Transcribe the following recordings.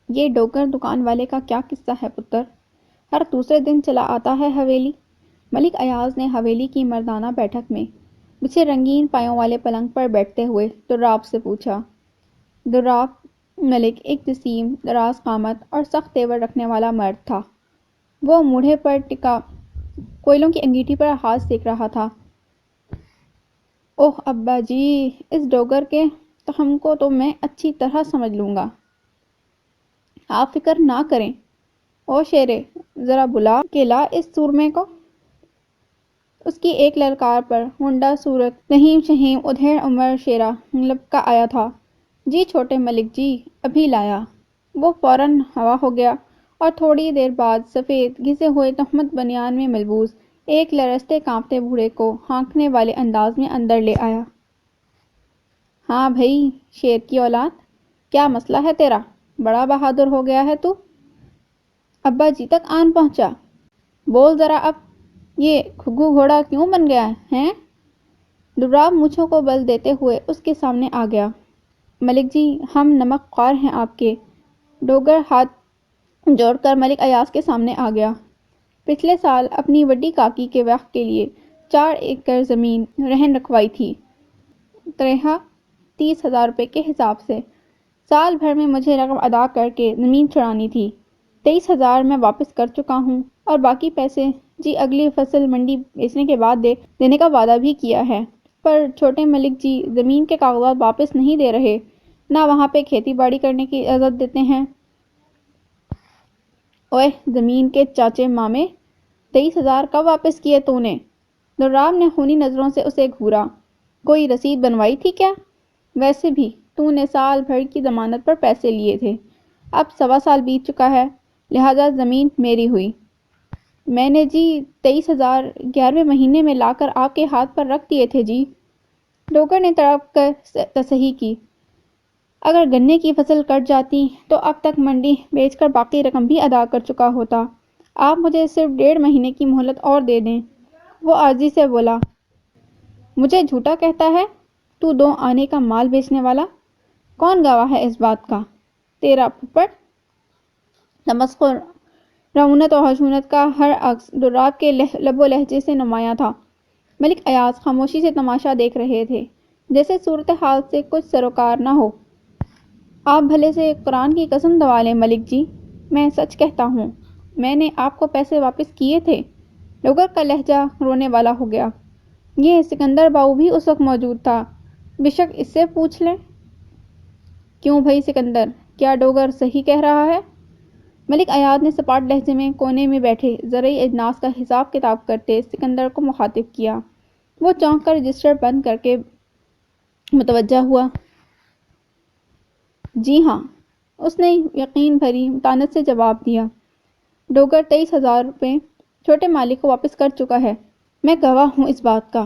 یہ ڈوگر دکان والے کا کیا قصہ ہے پتر؟ ہر دوسرے دن چلا آتا ہے حویلی؟ ملک ایاز نے حویلی کی مردانہ بیٹھک میں بچھے رنگین پایوں والے پلنگ پر بیٹھتے ہوئے دراب سے پوچھا۔ دراب ملک ایک جسیم، دراز قامت اور سخت تیور رکھنے والا مرد تھا۔ وہ موڑھے پر ٹکا کوئلوں کی انگیٹھی پر ہاتھ سیک رہا تھا۔ اوہ ابا جی، اس ڈوگر کے تخم کو تو میں اچھی طرح سمجھ لوں گا۔ آپ فکر نہ کریں۔ او شیرے، ذرا بلا کے لا اس سورمے کو۔ اس کی ایک للکار پر غنڈہ صورت رحیم شہیم ادھیڑ عمر شیرہ لبکا آیا تھا۔ جی چھوٹے ملک جی، ابھی لایا۔ وہ فوراً ہوا ہو گیا اور تھوڑی دیر بعد سفید گھسے ہوئے تہمت بنیان میں ملبوس ایک لرزتے کانپتے بوڑھے کو ہانکنے والے انداز میں اندر لے آیا۔ ہاں بھئی شیر کی اولاد، کیا مسئلہ ہے تیرا؟ بڑا بہادر ہو گیا ہے تو۔ ابا جی تک آن پہنچا۔ بول ذرا اب، یہ گھگو گھوڑا کیوں بن گیا ہے؟ دراب مونچھوں کو بل دیتے ہوئے اس کے سامنے آ گیا۔ ملک جی، ہم نمک خوار ہیں آپ کے۔ ڈوگر ہاتھ جوڑ کر ملک ایاز کے سامنے آ گیا۔ پچھلے سال اپنی وڈی کاکی کے وقت کے لیے 4 ایکڑ زمین رہن رکھوائی تھی، تنخواہ 30,000 روپے کے حساب سے۔ سال بھر میں مجھے رقم ادا کر کے زمین چھڑانی تھی۔ 23,000 میں واپس کر چکا ہوں اور باقی پیسے جی اگلی فصل منڈی بیچنے کے بعد دینے کا وعدہ بھی کیا ہے، پر چھوٹے ملک جی زمین کے کاغذات واپس نہیں دے رہے، نہ وہاں پہ کھیتی باڑی کرنے کی اجازت دیتے ہیں۔ اوئے زمین کے چاچے مامے، 23,000 کب واپس کیے تو نے؟ دراب نے خونی نظروں سے اسے گھورا۔ کوئی رسید بنوائی تھی کیا؟ ویسے بھی تو نے سال بھر کی ضمانت پر پیسے لیے تھے، اب 1.25 سال بیت چکا ہے، لہذا زمین میری ہوئی۔ میں نے جی 23,000 11ویں مہینے میں لا کر آپ کے ہاتھ پر رکھ دیے تھے جی۔ ڈوگر نے تڑپ کر تصحیح کی۔ اگر گنے کی فصل کٹ جاتی تو اب تک منڈی بیچ کر باقی رقم بھی ادا کر چکا ہوتا۔ آپ مجھے صرف 1.5 مہینے کی مہلت اور دے دیں۔ وہ عاجزی سے بولا۔ مجھے جھوٹا کہتا ہے تو 2 آنے کا مال بیچنے والا؟ کون گواہ ہے اس بات کا؟ تیرا پھپھڑ؟ تمسخر، رعونت اور خشونت کا ہر عکس دراب کے لب و لہجے سے نمایاں تھا۔ ملک ایاز خاموشی سے تماشا دیکھ رہے تھے، جیسے صورتحال سے کچھ سروکار نہ ہو۔ آپ بھلے سے قرآن کی قسم دوا لیں ملک جی، میں سچ کہتا ہوں، میں نے آپ کو پیسے واپس کیے تھے۔ ڈوگر کا لہجہ رونے والا ہو گیا۔ یہ سکندر باؤ بھی اس وقت موجود تھا، بے شک اس سے پوچھ لیں۔ کیوں بھئی سکندر، کیا ڈوگر صحیح کہہ رہا ہے؟ ملک ایاز نے سپاٹ لہجے میں کونے میں بیٹھے زرعی اجناس کا حساب کتاب کرتے سکندر کو مخاطب کیا۔ وہ چونک کر رجسٹر بند کر کے متوجہ ہوا۔ جی ہاں، اس نے یقین بھری متانت سے جواب دیا۔ ڈوگر 23,000 روپے چھوٹے مالک کو واپس کر چکا ہے، میں گواہ ہوں اس بات کا۔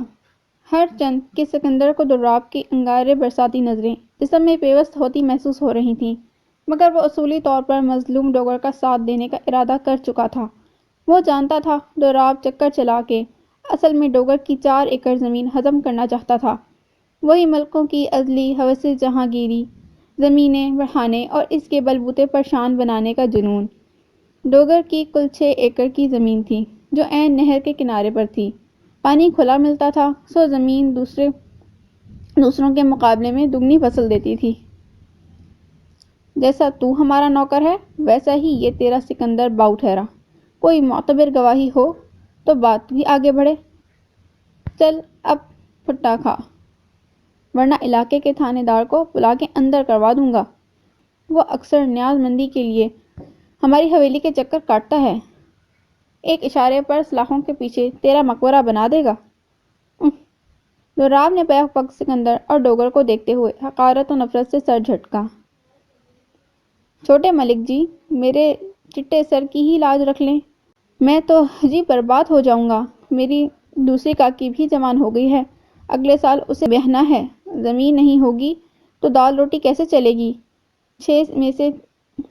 ہر چند کہ سکندر کو دراب کی انگارے برساتی نظریں جسم میں پیوست ہوتی محسوس ہو رہی تھیں، مگر وہ اصولی طور پر مظلوم ڈوگر کا ساتھ دینے کا ارادہ کر چکا تھا۔ وہ جانتا تھا دراب چکر چلا کے اصل میں ڈوگر کی 4 ایکڑ زمین ہضم کرنا چاہتا تھا، وہی ملکوں کی ازلی ہوس جہاں گیری، زمینیں بڑھانے اور اس کے بلبوتے پر شان بنانے کا جنون۔ ڈوگر کی کل 6 ایکڑ کی زمین تھی، جو عین نہر کے کنارے پر تھی۔ پانی کھلا ملتا تھا، سو زمین دوسروں کے مقابلے میں دگنی فصل دیتی تھی۔ جیسا تو ہمارا نوکر ہے، ویسا ہی یہ تیرا سکندر باؤ ٹھہرا۔ کوئی معتبر گواہی ہو تو بات بھی آگے بڑھے۔ چل اب پھٹا کھا، ورنہ علاقے کے تھانے دار کو بلا کے اندر کروا دوں گا۔ وہ اکثر نیاز مندی کے لیے ہماری حویلی کے چکر کاٹتا ہے، ایک اشارے پر سلاخوں کے پیچھے تیرا مقبرہ بنا دے گا۔ دراب نے بیک وقت سکندر اور ڈوگر کو دیکھتے ہوئے حقارت و نفرت سے سر جھٹکا۔ چھوٹے ملک جی، میرے چٹے سر کی ہی لاج رکھ لیں، میں تو جی برباد ہو جاؤں گا۔ میری دوسری کاکی بھی جوان ہو گئی ہے، اگلے سال اسے بیاہنا ہے، زمین نہیں ہوگی تو دال روٹی کیسے چلے گی؟ 6 میں سے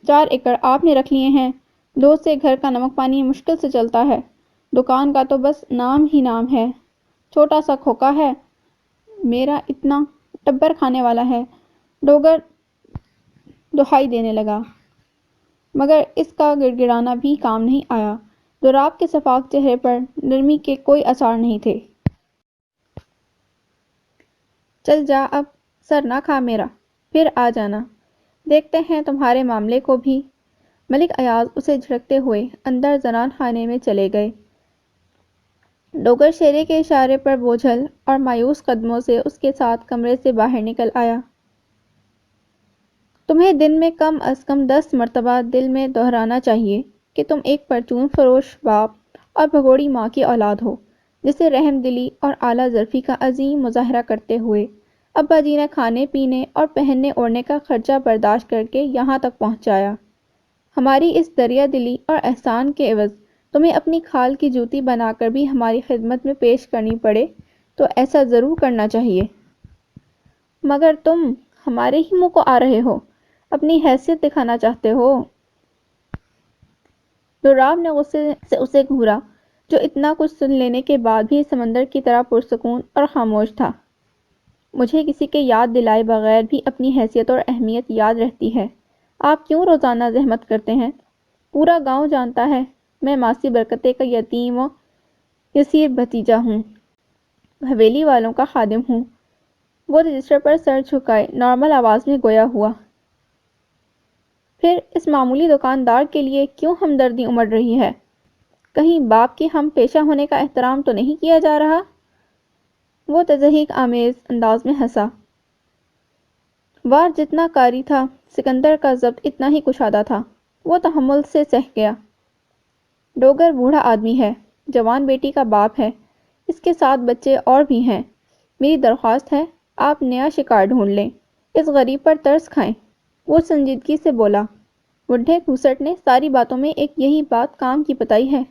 4 ایکڑ آپ نے رکھ لیے ہیں، 2 سے گھر کا نمک پانی مشکل سے چلتا ہے، دکان کا تو بس نام ہی نام ہے، چھوٹا سا کھوکا ہے، میرا اتنا ٹبر کھانے والا ہے۔ ڈوگر دہائی دینے لگا۔ مگر اس کا گڑگڑانا بھی کام نہیں آیا۔ دوراب کے شفاف چہرے پر نرمی کے کوئی آثار نہیں تھے۔ چل جا اب، سر نہ کھا میرا، پھر آ جانا، دیکھتے ہیں تمہارے معاملے کو بھی۔ ملک ایاز اسے جھڑکتے ہوئے اندر زنان خانے میں چلے گئے۔ ڈوگر شیرے کے اشارے پر بوجھل اور مایوس قدموں سے اس کے ساتھ کمرے سے باہر نکل آیا۔ تمہیں دن میں کم از کم 10 مرتبہ دل میں دہرانا چاہیے کہ تم ایک پرچون فروش باپ اور بھگوڑی ماں کی اولاد ہو، جسے رحم دلی اور اعلیٰ ظرفی کا عظیم مظاہرہ کرتے ہوئے ابا جی نے کھانے پینے اور پہننے اوڑھنے کا خرچہ برداشت کر کے یہاں تک پہنچایا۔ ہماری اس دریا دلی اور احسان کے عوض تمہیں اپنی کھال کی جوتی بنا کر بھی ہماری خدمت میں پیش کرنی پڑے تو ایسا ضرور کرنا چاہیے۔ مگر تم ہمارے ہی منہ کو آ رہے ہو، اپنی حیثیت دکھانا چاہتے ہو۔ دوراب نے غصے سے اسے گھورا، جو اتنا کچھ سن لینے کے بعد بھی سمندر کی طرح پرسکون اور خاموش تھا۔ مجھے کسی کے یاد دلائے بغیر بھی اپنی حیثیت اور اہمیت یاد رہتی ہے۔ آپ کیوں روزانہ زحمت کرتے ہیں؟ پورا گاؤں جانتا ہے میں ماسی برکتے کا یتیم و یسیر بھتیجا ہوں، حویلی والوں کا خادم ہوں۔ وہ رجسٹر پر سر جھکائے نارمل آواز میں گویا ہوا۔ پھر اس معمولی دکاندار کے لیے کیوں ہمدردی امڑ رہی ہے؟ کہیں باپ کے ہم پیشہ ہونے کا احترام تو نہیں کیا جا رہا؟ وہ تضحیک آمیز انداز میں ہنسا۔ وار جتنا کاری تھا، سکندر کا ضبط اتنا ہی کشادہ تھا۔ وہ تحمل سے سہ گیا۔ ڈوگر بوڑھا آدمی ہے، جوان بیٹی کا باپ ہے، اس کے 7 بچے اور بھی ہیں۔ میری درخواست ہے آپ نیا شکار ڈھونڈ لیں، اس غریب پر ترس کھائیں۔ وہ سنجیدگی سے بولا۔ بڈھے گھسٹ نے ساری باتوں میں ایک یہی بات کام کی بتائی ہے۔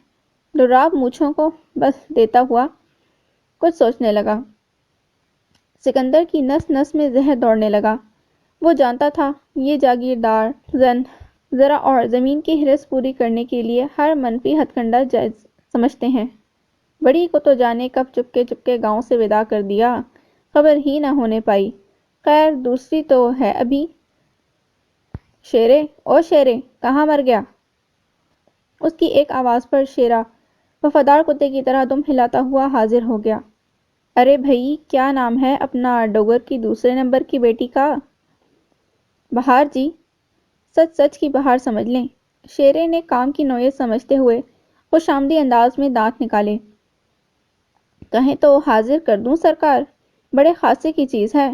دوراب مونچھوں کو بس دیتا ہوا کچھ سوچنے لگا۔ سکندر کی نس نس میں زہر دوڑنے لگا۔ وہ جانتا تھا یہ جاگیردار زن ذرا اور زمین کی ہرس پوری کرنے کے لیے ہر منفی ہتھ کنڈا جائز سمجھتے ہیں۔ بڑی کو تو جانے کب چپکے چپکے گاؤں سے ودا کر دیا، خبر ہی نہ ہونے پائی۔ خیر دوسری تو ہے ابھی۔ شیرے، او شیرے، کہاں مر گیا؟ اس کی ایک آواز پر شیرا وفادار کتے کی طرح دم ہلاتا ہوا حاضر ہو گیا۔ ارے بھئی، کیا نام ہے اپنا ڈوگر کی دوسرے نمبر کی بیٹی کا؟ بہار جی، سچ سچ کی بہار سمجھ لیں۔ شیرے نے کام کی نوعیت سمجھتے ہوئے خوش آمدی انداز میں دانت نکالے۔ کہیں تو حاضر کر دوں سرکار، بڑے خاصے کی چیز ہے۔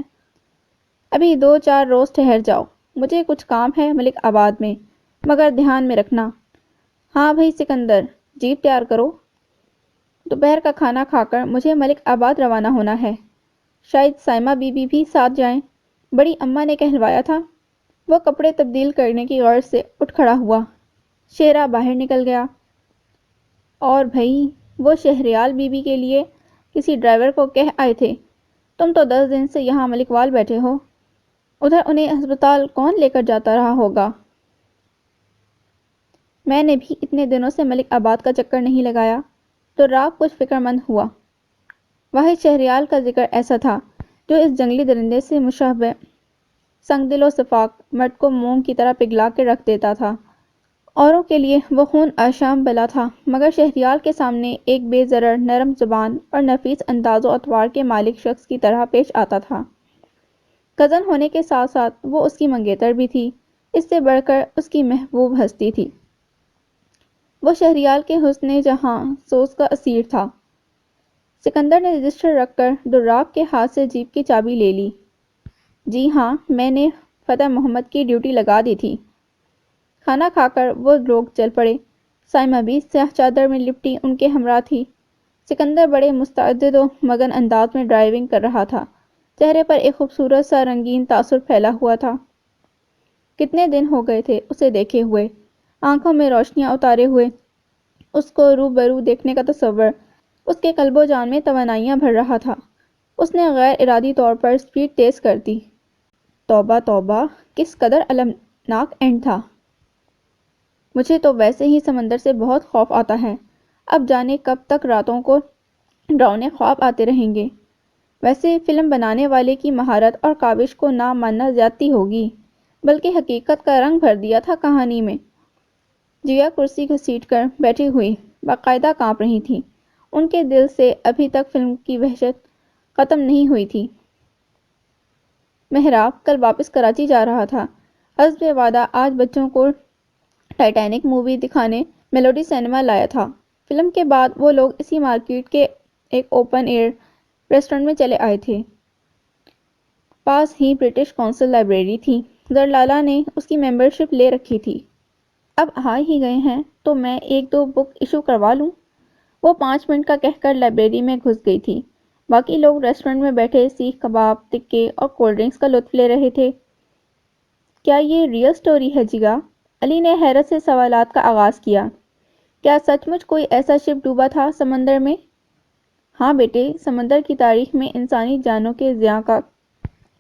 ابھی 2-4 روز ٹھہر جاؤ، مجھے کچھ کام ہے ملک آباد میں، مگر دھیان میں رکھنا۔ ہاں بھئی سکندر، جیپ تیار کرو۔ دوپہر کا کھانا کھا کر مجھے ملک آباد روانہ ہونا ہے۔ شاید سائمہ بی بی بھی ساتھ جائیں، بڑی اماں نے کہلوایا تھا۔ وہ کپڑے تبدیل کرنے کی غرض سے اٹھ کھڑا ہوا۔ شیرا باہر نکل گیا۔ اور بھئی، وہ شہریال بی بی کے لیے کسی ڈرائیور کو کہہ آئے تھے، تم تو 10 دن سے یہاں ملک وال بیٹھے ہو، ادھر انہیں ہسپتال کون لے کر جاتا رہا ہوگا؟ میں نے بھی اتنے دنوں سے ملک آباد کا چکر نہیں لگایا۔ تو راب کچھ فکر مند ہوا۔ واحد شہریال کا ذکر ایسا تھا جو اس جنگلی درندے سے مشابہ سنگ دل و شفاق مرد کو موم کی طرح پگھلا کے رکھ دیتا تھا۔ اوروں کے لیے وہ خون آشام بلا تھا، مگر شہریال کے سامنے ایک بے ضرر نرم زبان اور نفیس انداز و اطوار کے مالک شخص کی طرح پیش آتا تھا۔ کزن ہونے کے ساتھ ساتھ وہ اس کی منگیتر بھی تھی، اس سے بڑھ کر اس کی محبوب ہستی تھی۔ وہ شہریال کے حسن جہاں سوز کا اسیر تھا۔ سکندر نے رجسٹر رکھ کر دوراب کے ہاتھ سے جیپ کی چابی لے لی۔ جی ہاں، میں نے فتح محمد کی ڈیوٹی لگا دی تھی۔ کھانا کھا کر وہ لوگ چل پڑے۔ سائمہ بھی سیاہ چادر میں لپٹی ان کے ہمراہ تھی۔ سکندر بڑے مستعد و مگن انداز میں ڈرائیونگ کر رہا تھا، چہرے پر ایک خوبصورت سا رنگین تاثر پھیلا ہوا تھا۔ کتنے دن ہو گئے تھے اسے دیکھے ہوئے، آنکھوں میں روشنیاں اتارے ہوئے۔ اس کو روبرو دیکھنے کا تصور اس کے قلب و جان میں توانائیاں بھر رہا تھا۔ اس نے غیر ارادی طور پر سپیڈ تیز کر دی۔ توبہ توبہ، کس قدر المناک اینڈ تھا۔ مجھے تو ویسے ہی سمندر سے بہت خوف آتا ہے، اب جانے کب تک راتوں کو ڈراؤنے خواب آتے رہیں گے۔ ویسے فلم بنانے والے کی مہارت اور کاوش کو نہ ماننا زیادتی ہوگی، بلکہ حقیقت کا رنگ بھر دیا تھا کہانی میں۔ جیا کرسی گھسیٹ کر بیٹھی ہوئی باقاعدہ کانپ رہی تھی۔ ان کے دل سے ابھی تک فلم کی وحشت ختم نہیں ہوئی تھی۔ محراب کل واپس کراچی جا رہا تھا۔ حسب وعدہ آج بچوں کو ٹائٹینک مووی دکھانے میلوڈی سنیما لایا تھا۔ فلم کے بعد وہ لوگ اسی مارکیٹ کے ایک اوپن ایئر ریسٹورنٹ میں چلے آئے تھے۔ پاس ہی برٹش کونسل لائبریری تھی۔ زرلالہ نے اس کی ممبرشپ لے رکھی تھی۔ اب آ ہی گئے ہیں تو میں ایک دو بک ایشو کروا لوں۔ وہ 5 منٹ کا کہہ کر لائبریری میں گھس گئی تھی۔ باقی لوگ ریسٹورنٹ میں بیٹھے سیخ کباب، ٹکے اور کولڈ ڈرنکس کا لطف لے رہے تھے۔ کیا یہ ریئل سٹوری ہے جگا؟ علی نے حیرت سے سوالات کا آغاز کیا۔ کیا سچ مچ کوئی ایسا شپ ڈوبا تھا سمندر میں؟ ہاں بیٹے، سمندر کی تاریخ میں انسانی جانوں کے ضیاع کا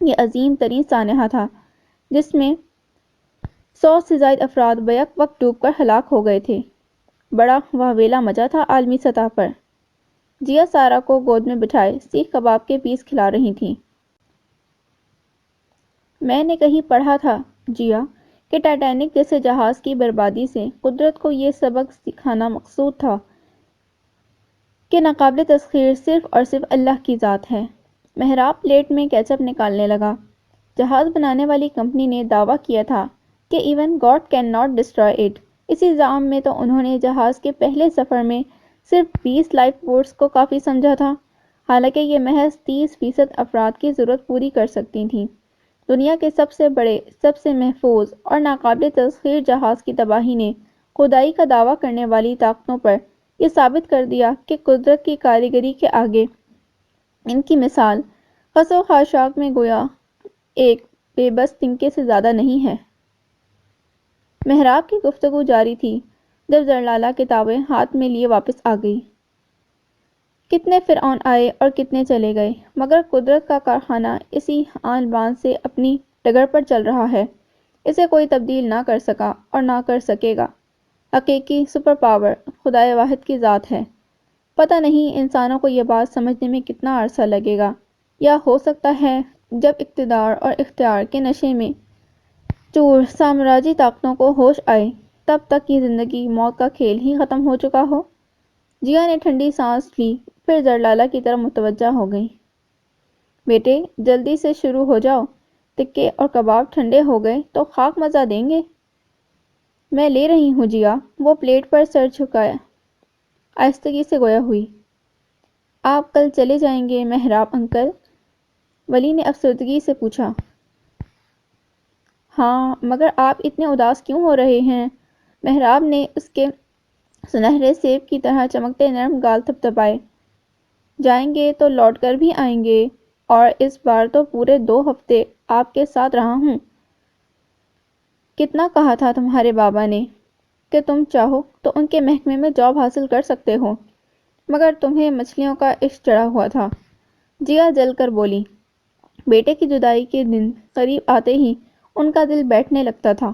یہ عظیم ترین سانحہ تھا، جس میں 100 سے زائد افراد بیک وقت ڈوب کر ہلاک ہو گئے تھے۔ بڑا واویلا مچا تھا عالمی سطح پر۔ جیا سارا کو گود میں بٹھائے سیخ کباب کے پیس کھلا رہی تھیں۔ میں نے کہیں پڑھا تھا جیا کہ ٹائٹینک جیسے جہاز کی بربادی سے قدرت کو یہ سبق سکھانا مقصود تھا کہ ناقابل تسخیر صرف اور صرف اللہ کی ذات ہے۔ محراب پلیٹ میں کیچپ نکالنے لگا۔ جہاز بنانے والی کمپنی نے دعویٰ کیا تھا کہ even God can not destroy it. اسی زعم میں تو انہوں نے جہاز کے پہلے سفر میں صرف 20 لائف بوٹس کو کافی سمجھا تھا، حالانکہ یہ محض 30% افراد کی ضرورت پوری کر سکتی تھیں۔ دنیا کے سب سے بڑے، سب سے محفوظ اور ناقابل تسخیر جہاز کی تباہی نے خدائی کا دعویٰ کرنے والی طاقتوں پر یہ ثابت کر دیا کہ قدرت کی کاریگری کے آگے ان کی مثال خس و خاشاک میں گویا ایک بے بس تنکے سے زیادہ نہیں ہے۔ محراب کی گفتگو جاری تھی جب زرلالہ کتابیں ہاتھ میں لیے واپس آ گئی۔ کتنے فرعون آئے اور کتنے چلے گئے، مگر قدرت کا کارخانہ اسی آن بان سے اپنی ڈگر پر چل رہا ہے۔ اسے کوئی تبدیل نہ کر سکا اور نہ کر سکے گا۔ حقیقی سپر پاور خدائے واحد کی ذات ہے۔ پتہ نہیں انسانوں کو یہ بات سمجھنے میں کتنا عرصہ لگے گا، یا ہو سکتا ہے جب اقتدار اور اختیار کے نشے میں چور سامراجی طاقتوں کو ہوش آئے تب تک یہ زندگی موت کا کھیل ہی ختم ہو چکا ہو۔ جیا نے ٹھنڈی سانس لی، پھر زرلالہ کی طرف متوجہ ہو گئی۔ بیٹے جلدی سے شروع ہو جاؤ، ٹکے اور کباب ٹھنڈے ہو گئے تو خاک مزہ دیں گے۔ میں لے رہی ہوں جیا، وہ پلیٹ پر سر جھکائے آہستگی سے گویا ہوئی۔ آپ کل چلے جائیں گے محراب انکل؟ ولی نے افسردگی سے پوچھا۔ ہاں، مگر آپ اتنے اداس کیوں ہو رہے ہیں؟ محراب نے اس کے سنہرے سیب کی طرح چمکتے نرم گال تھپتھپائے۔ جائیں گے تو لوٹ کر بھی آئیں گے، اور اس بار تو پورے 2 ہفتے آپ کے ساتھ رہا ہوں۔ کتنا کہا تھا تمہارے بابا نے کہ تم چاہو تو ان کے محکمے میں جاب حاصل کر سکتے ہو، مگر تمہیں مچھلیوں کا عشق چڑھا ہوا تھا۔ جیا جل کر بولی۔ بیٹے کی جدائی کے دن قریب آتے ہی ان کا دل بیٹھنے لگتا تھا۔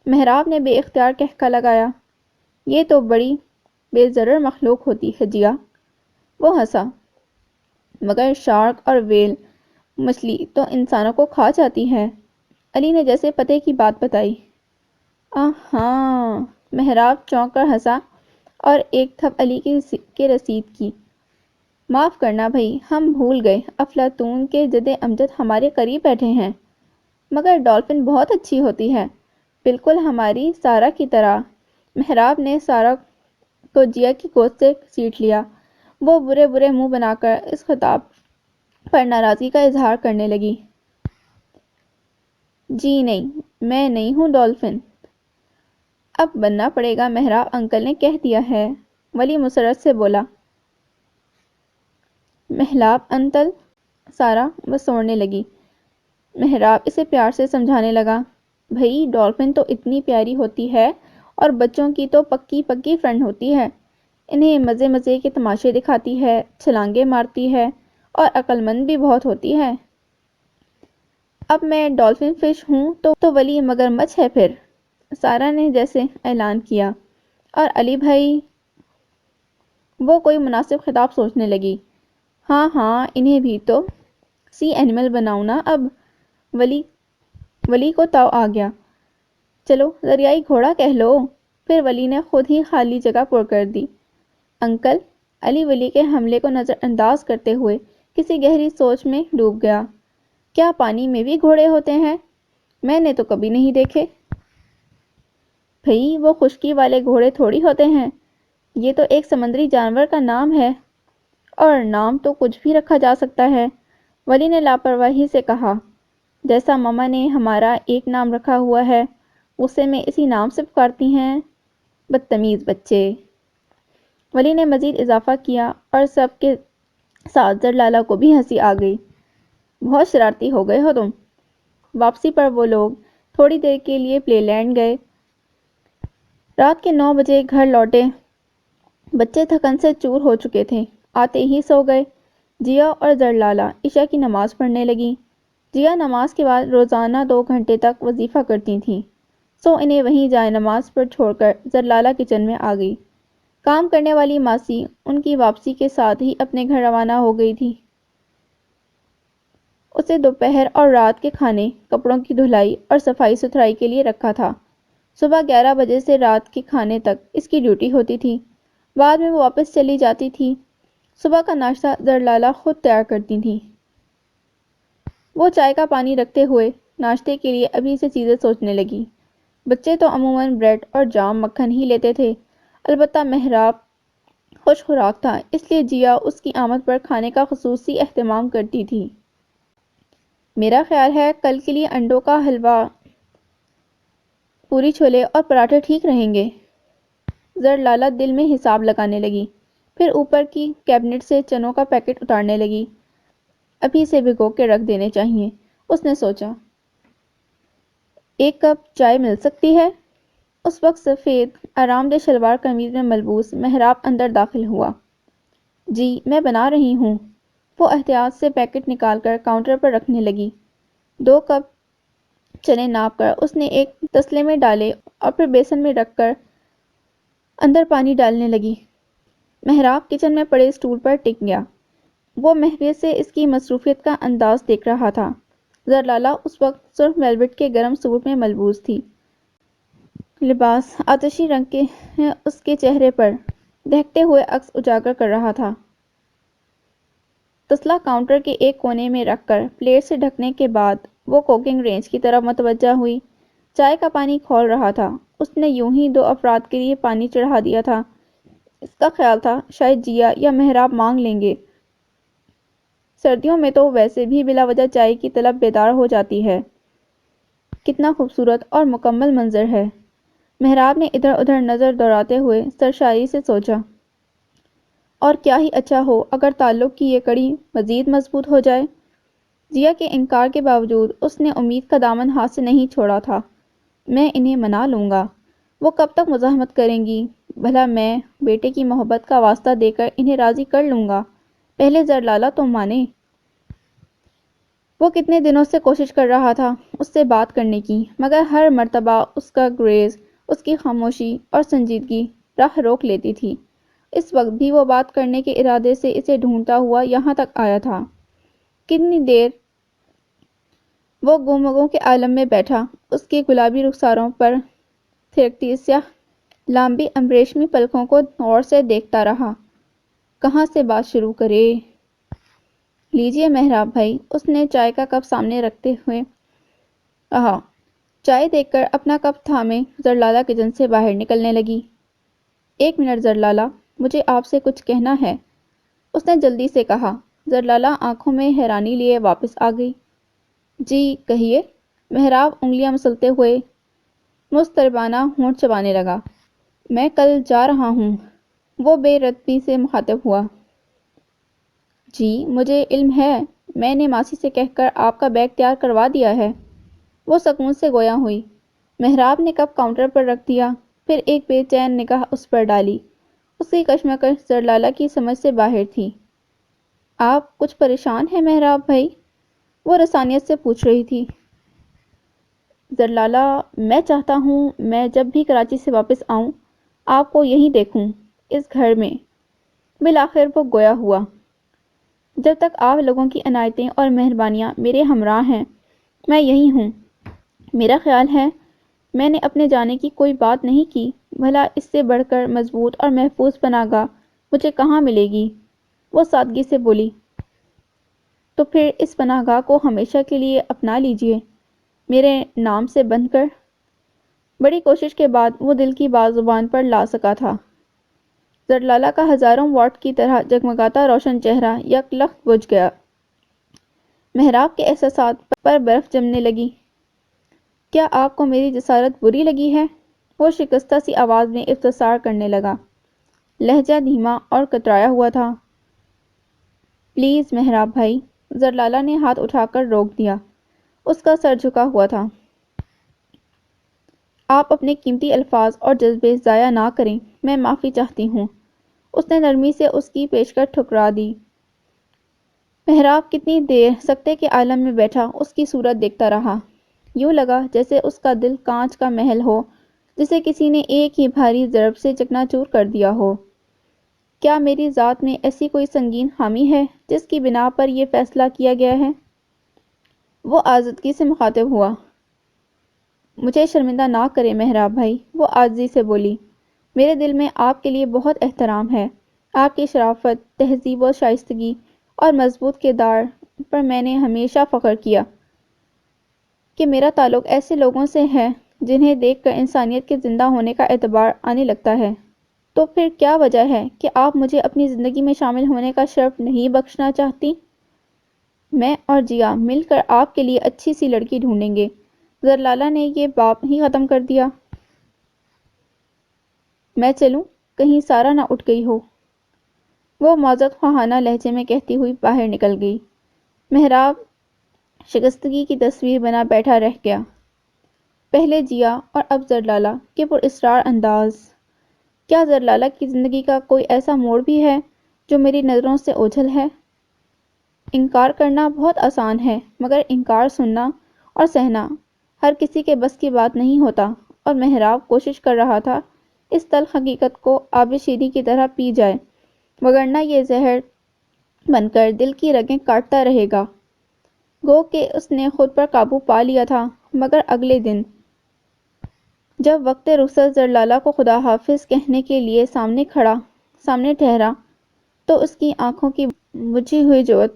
محراب نے بے اختیار ٹھکا لگایا۔ یہ تو بڑی بے ضرر مخلوق ہوتی ہے جیا۔ وہ ہنسا۔ مگر شارک اور ویل مچھلی تو انسانوں کو کھا جاتی ہے۔ علی نے جیسے پتے کی بات بتائی۔ ہاں، محراب چونک کر ہنسا اور ایک تھپ علی کے رسید کی۔ معاف کرنا بھائی، ہم بھول گئے افلاطون کے جد امجد ہمارے قریب بیٹھے ہیں۔ مگر ڈالفن بہت اچھی ہوتی ہے، بالکل ہماری سارا کی طرح۔ محراب نے سارا کو جیا کی گود سے گھسیٹ لیا۔ وہ برے برے منہ بنا کر اس خطاب پر ناراضگی کا اظہار کرنے لگی۔ جی نہیں، میں نہیں ہوں ڈالفن۔ اب بننا پڑے گا، محراب انکل نے کہہ دیا ہے، ولی مسرت سے بولا۔ محراب انکل، سارا بسوڑنے لگی۔ محراب اسے پیار سے سمجھانے لگا۔ بھئی ڈالفن تو اتنی پیاری ہوتی ہے، اور بچوں کی تو پکی پکی فرینڈ ہوتی ہے۔ انہیں مزے مزے کے تماشے دکھاتی ہے، چھلانگیں مارتی ہے، اور عقل مند بھی بہت ہوتی ہے۔ اب میں ڈالفن فش ہوں تو ولی مگرمچھ ہے پھر، سارا نے جیسے اعلان کیا۔ اور علی بھائی؟ وہ کوئی مناسب خطاب سوچنے لگی۔ ہاں ہاں، انہیں بھی تو سی اینیمل بناؤں نا اب۔ ولی کو تاؤ آ گیا۔ چلو دریائی گھوڑا کہہ لو، پھر ولی نے خود ہی خالی جگہ پر کر دی۔ انکل، علی ولی کے حملے کو نظر انداز کرتے ہوئے کسی گہری سوچ میں ڈوب گیا۔ کیا پانی میں بھی گھوڑے ہوتے ہیں؟ میں نے تو کبھی نہیں دیکھے۔ بھئی وہ خشکی والے گھوڑے تھوڑی ہوتے ہیں، یہ تو ایک سمندری جانور کا نام ہے، اور نام تو کچھ بھی رکھا جا سکتا ہے، ولی نے لاپرواہی سے کہا۔ جیسا ماما نے ہمارا ایک نام رکھا ہوا ہے، اسے میں اسی نام سے پکارتی ہیں، بدتمیز بچے۔ ولی نے مزید اضافہ کیا اور سب کے ساتھ زرلالہ کو بھی ہنسی آ گئی۔ بہت شرارتی ہو گئے ہو تم۔ واپسی پر وہ لوگ تھوڑی دیر کے لیے پلے لینڈ گئے۔ رات کے 9 بجے گھر لوٹے۔ بچے تھکن سے چور ہو چکے تھے، آتے ہی سو گئے۔ جیا اور زرلالہ عشاء کی نماز پڑھنے لگیں۔ جیا نماز کے بعد روزانہ 2 گھنٹے تک وظیفہ کرتی تھیں، سو انہیں وہیں جائے نماز پر چھوڑ کر زرلالہ کچن میں آ گئی۔ کام کرنے والی ماسی ان کی واپسی کے ساتھ ہی اپنے گھر روانہ ہو گئی تھی۔ اسے دوپہر اور رات کے کھانے، کپڑوں کی دھلائی اور صفائی ستھرائی کے لیے رکھا تھا۔ صبح 11 بجے سے رات کے کھانے تک اس کی ڈیوٹی ہوتی تھی، بعد میں وہ واپس چلی جاتی تھی۔ صبح کا ناشتہ زرلالہ خود تیار کرتی تھیں۔ وہ چائے کا پانی رکھتے ہوئے ناشتے کے لیے ابھی سے چیزیں سوچنے لگی۔ بچے تو عموماً بریڈ اور جام مکھن ہی لیتے تھے، البتہ مہراب خوش خوراک تھا، اس لیے جیا اس کی آمد پر کھانے کا خصوصی اہتمام کرتی تھی۔ میرا خیال ہے کل کے لیے انڈوں کا حلوہ، پوری چھولے اور پراٹھے ٹھیک رہیں گے۔ زرلالہ دل میں حساب لگانے لگی، پھر اوپر کی کیبنٹ سے چنوں کا پیکٹ اتارنے لگی۔ ابھی سے بھگو کے رکھ دینے چاہیے، اس نے سوچا۔ 1 کپ چائے مل سکتی ہے؟ اس وقت سفید آرام دہ شلوار قمیض میں ملبوس مہراب اندر داخل ہوا۔ جی میں بنا رہی ہوں۔ وہ احتیاط سے پیکٹ نکال کر کاؤنٹر پر رکھنے لگی۔ 2 کپ چنے ناپ کر اس نے ایک تسلے میں ڈالے اور پھر بیسن میں رکھ کر اندر پانی ڈالنے لگی۔ مہراب کچن میں پڑے اسٹول پر ٹک گیا۔ وہ محو سے اس کی مصروفیت کا انداز دیکھ رہا تھا۔ زرلالہ اس وقت سرخ ویلوٹ کے گرم سوٹ میں ملبوس تھی۔ لباس آتشی رنگ کے اس کے چہرے پر دہکتے ہوئے عکس اجاگر کر رہا تھا۔ تسلا کاؤنٹر کے ایک کونے میں رکھ کر پلیٹ سے ڈھکنے کے بعد وہ کوکنگ رینج کی طرف متوجہ ہوئی۔ چائے کا پانی کھول رہا تھا۔ اس نے یوں ہی 2 افراد کے لیے پانی چڑھا دیا تھا۔ اس کا خیال تھا شاید جیا یا مہراب مانگ لیں گے۔ سردیوں میں تو ویسے بھی بلا وجہ چائے کی طلب بیدار ہو جاتی ہے۔ کتنا خوبصورت اور مکمل منظر ہے، مہراب نے ادھر ادھر نظر دوڑاتے ہوئے سرشاری سے سوچا۔ اور کیا ہی اچھا ہو اگر تعلق کی یہ کڑی مزید مضبوط ہو جائے۔ جیا کے انکار کے باوجود اس نے امید کا دامن ہاتھ سے نہیں چھوڑا تھا۔ میں انہیں منا لوں گا، وہ کب تک مزاحمت کریں گی، بھلا میں بیٹے کی محبت کا واسطہ دے کر انہیں راضی کر لوں گا، پہلے زرلالہ تو مانے۔ وہ کتنے دنوں سے کوشش کر رہا تھا اس سے بات کرنے کی، مگر ہر مرتبہ اس کا گریز، اس کی خاموشی اور سنجیدگی راہ روک لیتی تھی۔ اس وقت بھی وہ بات کرنے کے ارادے سے اسے ڈھونڈتا ہوا یہاں تک آیا تھا۔ کتنی دیر وہ گمگوں کے عالم میں بیٹھا، اس کے گلابی رخساروں پر تھرکتی سیاہ لامبی ابریشمی پلکوں کو غور سے دیکھتا رہا۔ کہاں سے بات شروع کرے؟ لیجیے مہراب بھائی، اس نے چائے کا کپ سامنے رکھتے ہوئے کہا۔ چائے دیکھ کر اپنا کپ تھامے زرلالہ کچن سے باہر نکلنے لگی۔ 1 منٹ زرلالہ، مجھے آپ سے کچھ کہنا ہے، اس نے جلدی سے کہا۔ زرلالہ آنکھوں میں حیرانی لیے واپس آ گئی۔ جی کہیے، مہراب انگلیاں مسلتے ہوئے مضطربانہ ہونٹ چبانے لگا۔ میں کل جا رہا ہوں، وہ بے رتبی سے مخاطب ہوا۔ جی مجھے علم ہے، میں نے ماسی سے کہہ کر آپ کا بیگ تیار کروا دیا ہے، وہ سکون سے گویا ہوئی۔ مہراب نے کپ کاؤنٹر پر رکھ دیا، پھر ایک بے چین نگاہ اس پر ڈالی۔ اس کی کشمکش زرلالہ کی سمجھ سے باہر تھی۔ آپ کچھ پریشان ہیں مہراب بھائی؟ وہ رسانیت سے پوچھ رہی تھی۔ زرلالہ، میں چاہتا ہوں میں جب بھی کراچی سے واپس آؤں آپ کو یہیں دیکھوں، اس گھر میں۔ بالآخر وہ گویا ہوا۔ جب تک آپ لوگوں کی عنایتیں اور مہربانیاں میرے ہمراہ ہیں میں یہیں ہوں۔ میرا خیال ہے میں نے اپنے جانے کی کوئی بات نہیں کی، بھلا اس سے بڑھ کر مضبوط اور محفوظ پناہ گاہ مجھے کہاں ملے گی؟ وہ سادگی سے بولی۔ تو پھر اس پناہ گاہ کو ہمیشہ کے لیے اپنا لیجئے، میرے نام سے بند کر۔ بڑی کوشش کے بعد وہ دل کی بات زبان پر لا سکا تھا۔ زرلالہ کا ہزاروں واٹ کی طرح جگمگاتا روشن چہرہ یک لخت بجھ گیا۔ محراب کے احساسات پر برف جمنے لگی۔ کیا آپ کو میری جسارت بری لگی ہے؟ وہ شکستہ سی آواز میں استفسار کرنے لگا۔ لہجہ دھیما اور کترایا ہوا تھا۔ پلیز محراب بھائی، زرلالہ نے ہاتھ اٹھا کر روک دیا۔ اس کا سر جھکا ہوا تھا۔ آپ اپنے قیمتی الفاظ اور جذبے ضائع نہ کریں، میں معافی چاہتی ہوں۔ اس نے نرمی سے اس کی پیشکش ٹھکرا دی۔ محراب کتنی دیر سکتے کے عالم میں بیٹھا اس کی صورت دیکھتا رہا۔ یوں لگا جیسے اس کا دل کانچ کا محل ہو جسے کسی نے ایک ہی بھاری ضرب سے چکنا چور کر دیا ہو۔ کیا میری ذات میں ایسی کوئی سنگین خامی ہے جس کی بنا پر یہ فیصلہ کیا گیا ہے؟ وہ آزردگی سے مخاطب ہوا۔ مجھے شرمندہ نہ کرے محراب بھائی، وہ عاجزی سے بولی۔ میرے دل میں آپ کے لیے بہت احترام ہے۔ آپ کی شرافت، تہذیب و شائستگی اور مضبوط کردار پر میں نے ہمیشہ فخر کیا کہ میرا تعلق ایسے لوگوں سے ہے جنہیں دیکھ کر انسانیت کے زندہ ہونے کا اعتبار آنے لگتا ہے۔ تو پھر کیا وجہ ہے کہ آپ مجھے اپنی زندگی میں شامل ہونے کا شرف نہیں بخشنا چاہتی؟ میں اور جیا مل کر آپ کے لیے اچھی سی لڑکی ڈھونڈیں گے۔ زرلالہ نے یہ باب ہی ختم کر دیا۔ میں چلوں؟ کہیں سارا نہ اٹھ گئی ہو؟ وہ معذرت خواہانہ لہجے میں کہتی ہوئی باہر نکل گئی۔ محراب شکستگی کی تصویر بنا بیٹھا رہ گیا۔ پہلے جیا اور اب زرلالہ کے پراسرار انداز۔ کیا زرلالہ کی زندگی کا کوئی ایسا موڑ بھی ہے جو میری نظروں سے اوجھل ہے؟ انکار کرنا بہت آسان ہے، مگر انکار سننا اور سہنا ہر کسی کے بس کی بات نہیں ہوتا، اور محراب کوشش کر رہا تھا اس تلخ حقیقت کو آب شیریں کی طرح پی جائے، وگرنہ یہ زہر بن کر دل کی رگیں کاٹتا رہے گا۔ گو کہ اس نے خود پر قابو پا لیا تھا، مگر اگلے دن جب وقت رخصت زرلالہ کو خدا حافظ کہنے کے لیے سامنے ٹھہرا تو اس کی آنکھوں کی بجھی ہوئی جوت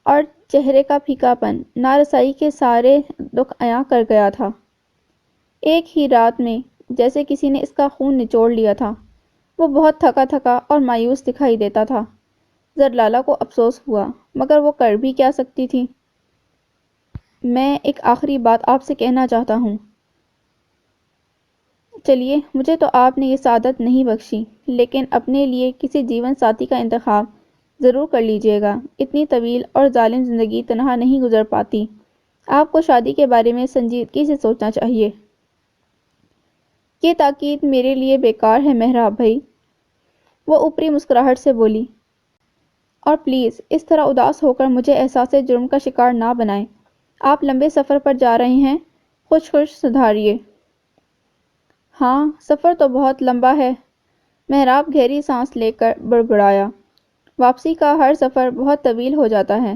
اور چہرے کا پھیکا پن نارسائی کے سارے دکھ عیاں کر گیا تھا۔ ایک ہی رات میں جیسے کسی نے اس کا خون نچوڑ لیا تھا۔ وہ بہت تھکا تھکا اور مایوس دکھائی دیتا تھا۔ زرلالہ کو افسوس ہوا، مگر وہ کر بھی کیا سکتی تھی؟ میں ایک آخری بات آپ سے کہنا چاہتا ہوں۔ چلیے، مجھے تو آپ نے یہ سعادت نہیں بخشی، لیکن اپنے لیے کسی جیون ساتھی کا انتخاب ضرور کر لیجئے گا۔ اتنی طویل اور ظالم زندگی تنہا نہیں گزر پاتی۔ آپ کو شادی کے بارے میں سنجیدگی سے سوچنا چاہیے۔ یہ تاکید میرے لیے بیکار ہے محراب بھائی، وہ اوپری مسکراہٹ سے بولی۔ اور پلیز اس طرح اداس ہو کر مجھے احساس جرم کا شکار نہ بنائیں۔ آپ لمبے سفر پر جا رہے ہیں، خوش سدھاریے۔ ہاں، سفر تو بہت لمبا ہے، محراب گہری سانس لے کر بڑبڑایا۔ واپسی کا ہر سفر بہت طویل ہو جاتا ہے۔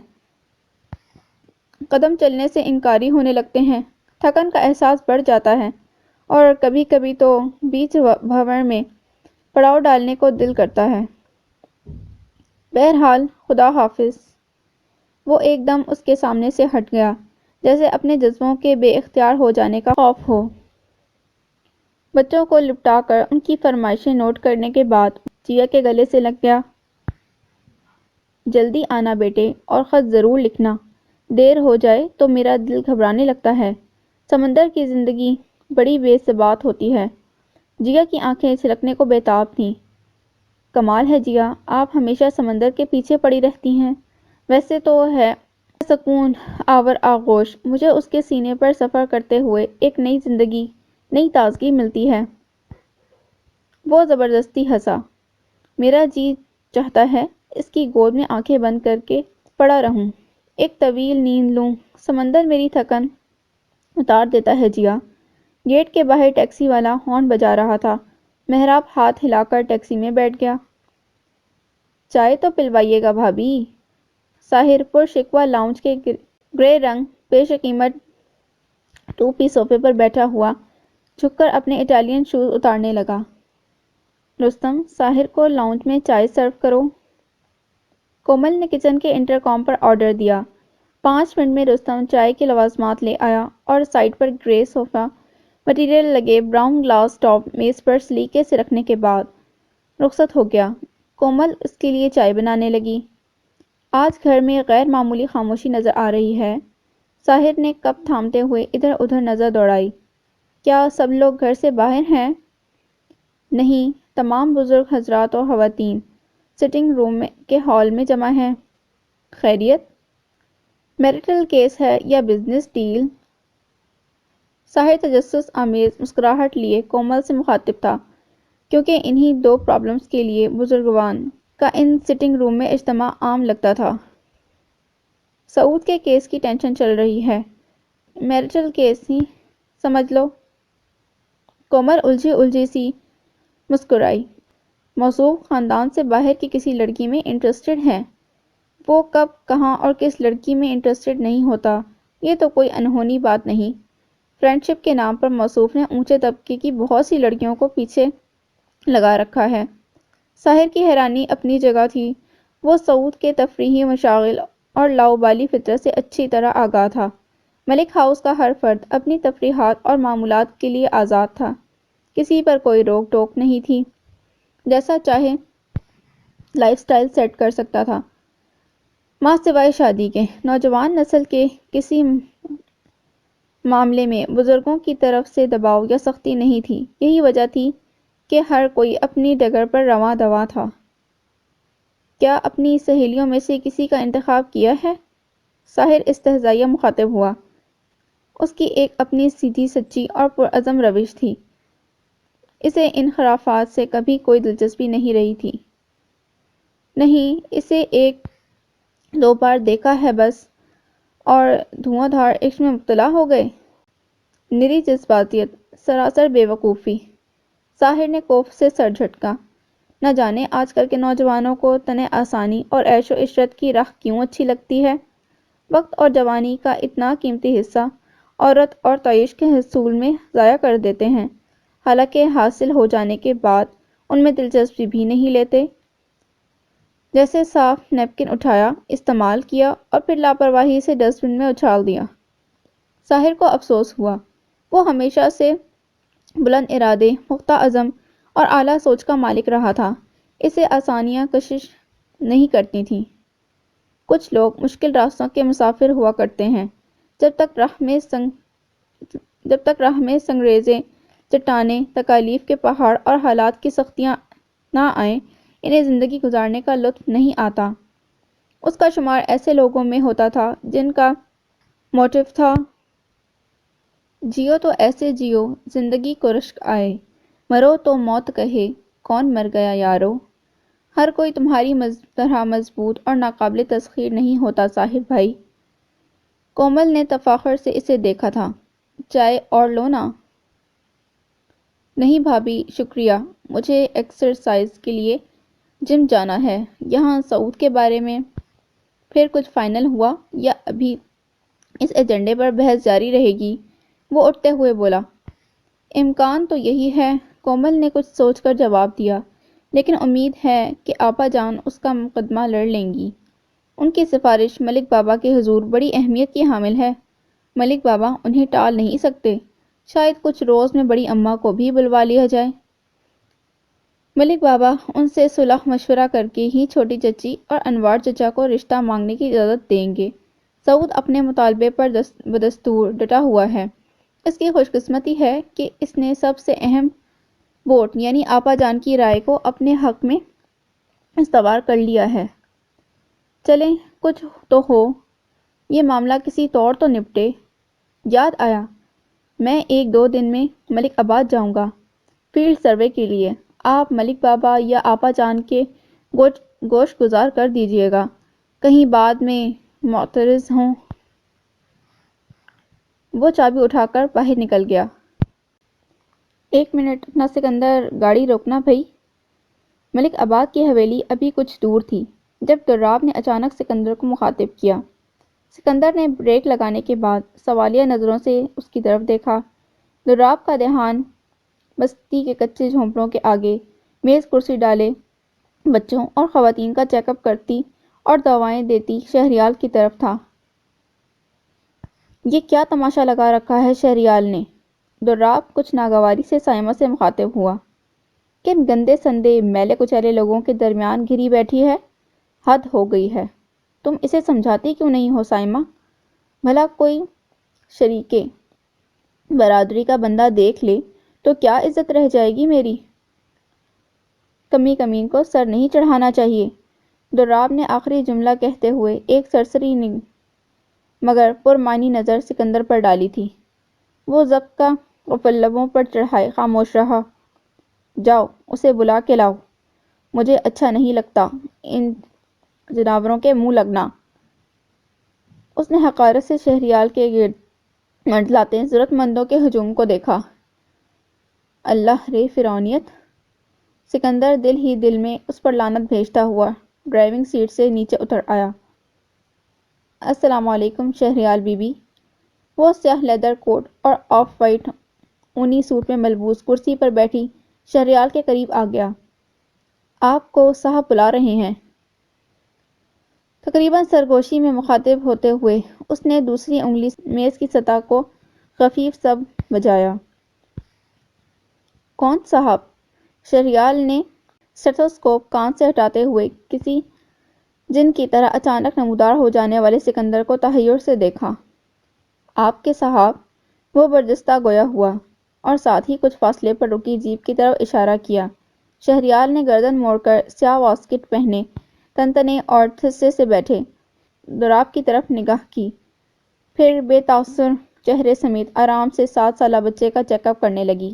قدم چلنے سے انکاری ہونے لگتے ہیں، تھکن کا احساس بڑھ جاتا ہے، اور کبھی کبھی تو بیچ بھنور میں پڑاؤ ڈالنے کو دل کرتا ہے۔ بہرحال خدا حافظ۔ وہ ایک دم اس کے سامنے سے ہٹ گیا، جیسے اپنے جذبوں کے بے اختیار ہو جانے کا خوف ہو۔ بچوں کو لپٹا کر ان کی فرمائشیں نوٹ کرنے کے بعد جیا کے گلے سے لگ گیا۔ جلدی آنا بیٹے، اور خط ضرور لکھنا۔ دیر ہو جائے تو میرا دل گھبرانے لگتا ہے۔ سمندر کی زندگی بڑی بے ثبات ہوتی ہے۔ جیا کی آنکھیں چھلکنے کو بیتاب تھیں۔ کمال ہے جیا، آپ ہمیشہ سمندر کے پیچھے پڑی رہتی ہیں۔ ویسے تو ہے سکون آور آغوش، مجھے اس کے سینے پر سفر کرتے ہوئے ایک نئی زندگی، نئی تازگی ملتی ہے۔ وہ زبردستی ہنسا۔ میرا جی چاہتا ہے اس کی گود میں آنکھیں بند کر کے پڑا رہوں، ایک طویل نیند لوں۔ سمندر میری تھکن اتار دیتا ہے جیا۔ گیٹ کے باہر ٹیکسی والا ہارن بجا رہا تھا۔ محراب ہاتھ ہلا کر ٹیکسی میں بیٹھ گیا۔ چائے تو پلوائیے گا بھابی۔ ساحر پر شکوہ لاؤنج کے گرے رنگ پیش قیمت 2 پیس صوفے پر بیٹھا ہوا جھک کر اپنے اٹالین شوز اتارنے لگا۔ رستم، ساحر کو لاؤنج میں چائے سرو کرو۔ کومل نے کچن کے انٹرکام پر آرڈر دیا۔ 5 منٹ میں رستم چائے کے لوازمات لے آیا اور سائڈ پر گرے صوفہ مٹیریل لگے براؤن گلاس ٹاپ میز پر سلیقے سے رکھنے کے بعد رخصت ہو گیا۔ کومل اس کے لیے چائے بنانے لگی۔ آج گھر میں غیر معمولی خاموشی نظر آ رہی ہے۔ ساحر نے کپ تھامتے ہوئے ادھر ادھر نظر دوڑائی۔ کیا سب لوگ گھر سے باہر ہیں؟ نہیں، تمام بزرگ حضرات اور خواتین سٹنگ روم کے ہال میں جمع ہیں۔ خیریت؟ میرٹل کیس ہے یا بزنس ڈیل؟ ساحر تجسس آمیز مسکراہٹ لیے کومل سے مخاطب تھا، کیونکہ انہی 2 پرابلمز کے لیے بزرگوان کا ان سٹنگ روم میں اجتماع عام لگتا تھا۔ سعود کے کیس کی ٹینشن چل رہی ہے۔ میرٹل کیس ہی سمجھ لو۔ کومل الجھی الجھی سی مسکرائی۔ موصوف خاندان سے باہر کی کسی لڑکی میں انٹرسٹڈ ہے۔ وہ کب، کہاں اور کس لڑکی میں انٹرسٹڈ نہیں ہوتا، یہ تو کوئی انہونی بات نہیں۔ فرینڈ شپ کے نام پر موصوف نے اونچے طبقے کی بہت سی لڑکیوں کو پیچھے لگا رکھا ہے۔ ساحر کی حیرانی اپنی جگہ تھی۔ وہ سعود کے تفریحی مشاغل اور لاؤبالی فطرت سے اچھی طرح آگاہ تھا۔ ملک ہاؤس کا ہر فرد اپنی تفریحات اور معمولات کے لیے آزاد تھا۔ کسی پر کوئی روک ٹوک نہیں تھی۔ جیسا چاہے لائف سٹائل سیٹ کر سکتا تھا۔ ماں سوائے شادی کے، نوجوان نسل کے کسی معاملے میں بزرگوں کی طرف سے دباؤ یا سختی نہیں تھی۔ یہی وجہ تھی کہ ہر کوئی اپنی ڈگر پر رواں دواں تھا۔ کیا اپنی سہیلیوں میں سے کسی کا انتخاب کیا ہے؟ ساحر استہزائیہ مخاطب ہوا۔ اس کی ایک اپنی سیدھی سچی اور پرعزم روش تھی۔ اسے ان خرافات سے کبھی کوئی دلچسپی نہیں رہی تھی۔ نہیں، اسے 1-2 بار دیکھا ہے بس، اور دھواں دھار عشق میں مبتلا ہو گئے۔ نری جذباتیت، سراسر بے وقوفی۔ ساحر نے کوف سے سر جھٹکا۔ نہ جانے آج کل کے نوجوانوں کو تنِ آسانی اور عیش و عشرت کی راہ کیوں اچھی لگتی ہے۔ وقت اور جوانی کا اتنا قیمتی حصہ عورت اور تعیش کے حصول میں ضائع کر دیتے ہیں، حالانکہ حاصل ہو جانے کے بعد ان میں دلچسپی بھی نہیں لیتے۔ جیسے صاف نیپکن اٹھایا، استعمال کیا اور پھر لاپرواہی سے ڈسٹ بن میں اچھال دیا۔ ساحر کو افسوس ہوا۔ وہ ہمیشہ سے بلند ارادے، پختہ عزم اور اعلیٰ سوچ کا مالک رہا تھا۔ اسے آسانیاں کشش نہیں کرتی تھیں۔ کچھ لوگ مشکل راستوں کے مسافر ہوا کرتے ہیں۔ جب تک راہ میں سنگریزیں، چٹانیں، تکالیف کے پہاڑ اور حالات کی سختیاں نہ آئیں، انہیں زندگی گزارنے کا لطف نہیں آتا۔ اس کا شمار ایسے لوگوں میں ہوتا تھا جن کا موٹیو تھا، جیو تو ایسے جیو زندگی کو رشک آئے، مرو تو موت کہے کون مر گیا یارو۔ ہر کوئی تمہاری طرح مضبوط اور ناقابل تسخیر نہیں ہوتا ساحر بھائی۔ کومل نے تفاخر سے اسے دیکھا تھا۔ چائے اور لو نا؟ نہیں بھابھی، شکریہ، مجھے ایکسرسائز کے لیے جم جانا ہے۔ یہاں سعود کے بارے میں پھر کچھ فائنل ہوا یا ابھی اس ایجنڈے پر بحث جاری رہے گی؟ وہ اٹھتے ہوئے بولا۔ امکان تو یہی ہے، کومل نے کچھ سوچ کر جواب دیا، لیکن امید ہے کہ آپا جان اس کا مقدمہ لڑ لیں گی۔ ان کی سفارش ملک بابا کے حضور بڑی اہمیت کی حامل ہے۔ ملک بابا انہیں ٹال نہیں سکتے۔ شاید کچھ روز میں بڑی اماں کو بھی بلوا لیا جائے۔ ملک بابا ان سے صلح مشورہ کر کے ہی چھوٹی چچی اور انوار چچا کو رشتہ مانگنے کی اجازت دیں گے۔ سعود اپنے مطالبے پر بدستور ڈٹا ہوا ہے۔ اس کی خوش قسمتی ہے کہ اس نے سب سے اہم ووٹ یعنی آپا جان کی رائے کو اپنے حق میں استوار کر لیا ہے۔ چلیں کچھ تو ہو، یہ معاملہ کسی طور تو نپٹے۔ یاد آیا، میں 1-2 دن میں ملک آباد جاؤں گا فیلڈ سروے کے لیے۔ آپ ملک بابا یا آپا جان کے گوش گزار کر دیجیے گا، کہیں بعد میں معترض ہوں۔ وہ چابی اٹھا کر باہر نکل گیا۔ 1 منٹ نہ سکندر، گاڑی روکنا بھئی۔ ملک آباد کی حویلی ابھی کچھ دور تھی جب دراب نے اچانک سکندر کو مخاطب کیا۔ سکندر نے بریک لگانے کے بعد سوالیہ نظروں سے اس کی طرف دیکھا۔ دراب کا دھیان بستی کے کچے جھونپڑوں کے آگے میز کرسی ڈالے بچوں اور خواتین کا چیک اپ کرتی اور دوائیں دیتی شہریال کی طرف تھا۔ یہ کیا تماشا لگا رکھا ہے شہریال نے؟ دراب کچھ ناگواری سے سائمہ سے مخاطب ہوا۔ کن گندے سندے میلے کچیلے لوگوں کے درمیان گھری بیٹھی ہے؟ حد ہو گئی ہے۔ تم اسے سمجھاتی کیوں نہیں ہو سائمہ؟ بھلا کوئی شریکے برادری کا بندہ دیکھ لے تو کیا عزت رہ جائے گی میری؟ کمی کمین کو سر نہیں چڑھانا چاہیے۔ دراب نے آخری جملہ کہتے ہوئے ایک سرسری مگر پرمعنی نظر سکندر پر ڈالی تھی۔ وہ ضبط کا قفل لبوں پر چڑھائے خاموش رہا۔ جاؤ اسے بلا کے لاؤ۔ مجھے اچھا نہیں لگتا ان جناوروں کے منہ لگنا۔ اس نے حقارت سے شہریال کے گرد منڈلاتے ضرورت مندوں کے ہجوم کو دیکھا۔ اللہ رے فرعونیت! سکندر دل ہی دل میں اس پر لعنت بھیجتا ہوا ڈرائیونگ سیٹ سے نیچے اتر آیا۔ السلام علیکم شہریال بی بی۔ وہ سیاہ لیدر کوٹ اور آف وائٹ اونی سوٹ میں ملبوس کرسی پر بیٹھی شہریال کے قریب آ گیا۔ آپ کو صاحب بلا رہے ہیں۔ تقریباً سرگوشی میں مخاطب ہوتے ہوئے اس نے دوسری انگلی میز کی سطح کو خفیف سا بجایا۔ کون صاحب؟ شہریال نے سٹیتھوسکوپ کان سے ہٹاتے ہوئے کسی جن کی طرح اچانک نمودار ہو جانے والے سکندر کو تحیر سے دیکھا۔ آپ کے صاحب؟ وہ برجستہ گویا ہوا اور ساتھ ہی کچھ فاصلے پر رکی جیپ کی طرف اشارہ کیا۔ شہریال نے گردن موڑ کر سیاہ واسکٹ پہنے تنتنے اور تھسے سے بیٹھے دراب کی طرف نگاہ کی، پھر بے تاثر چہرے سمیت آرام سے 7 سالہ بچے کا چیک اپ کرنے لگی۔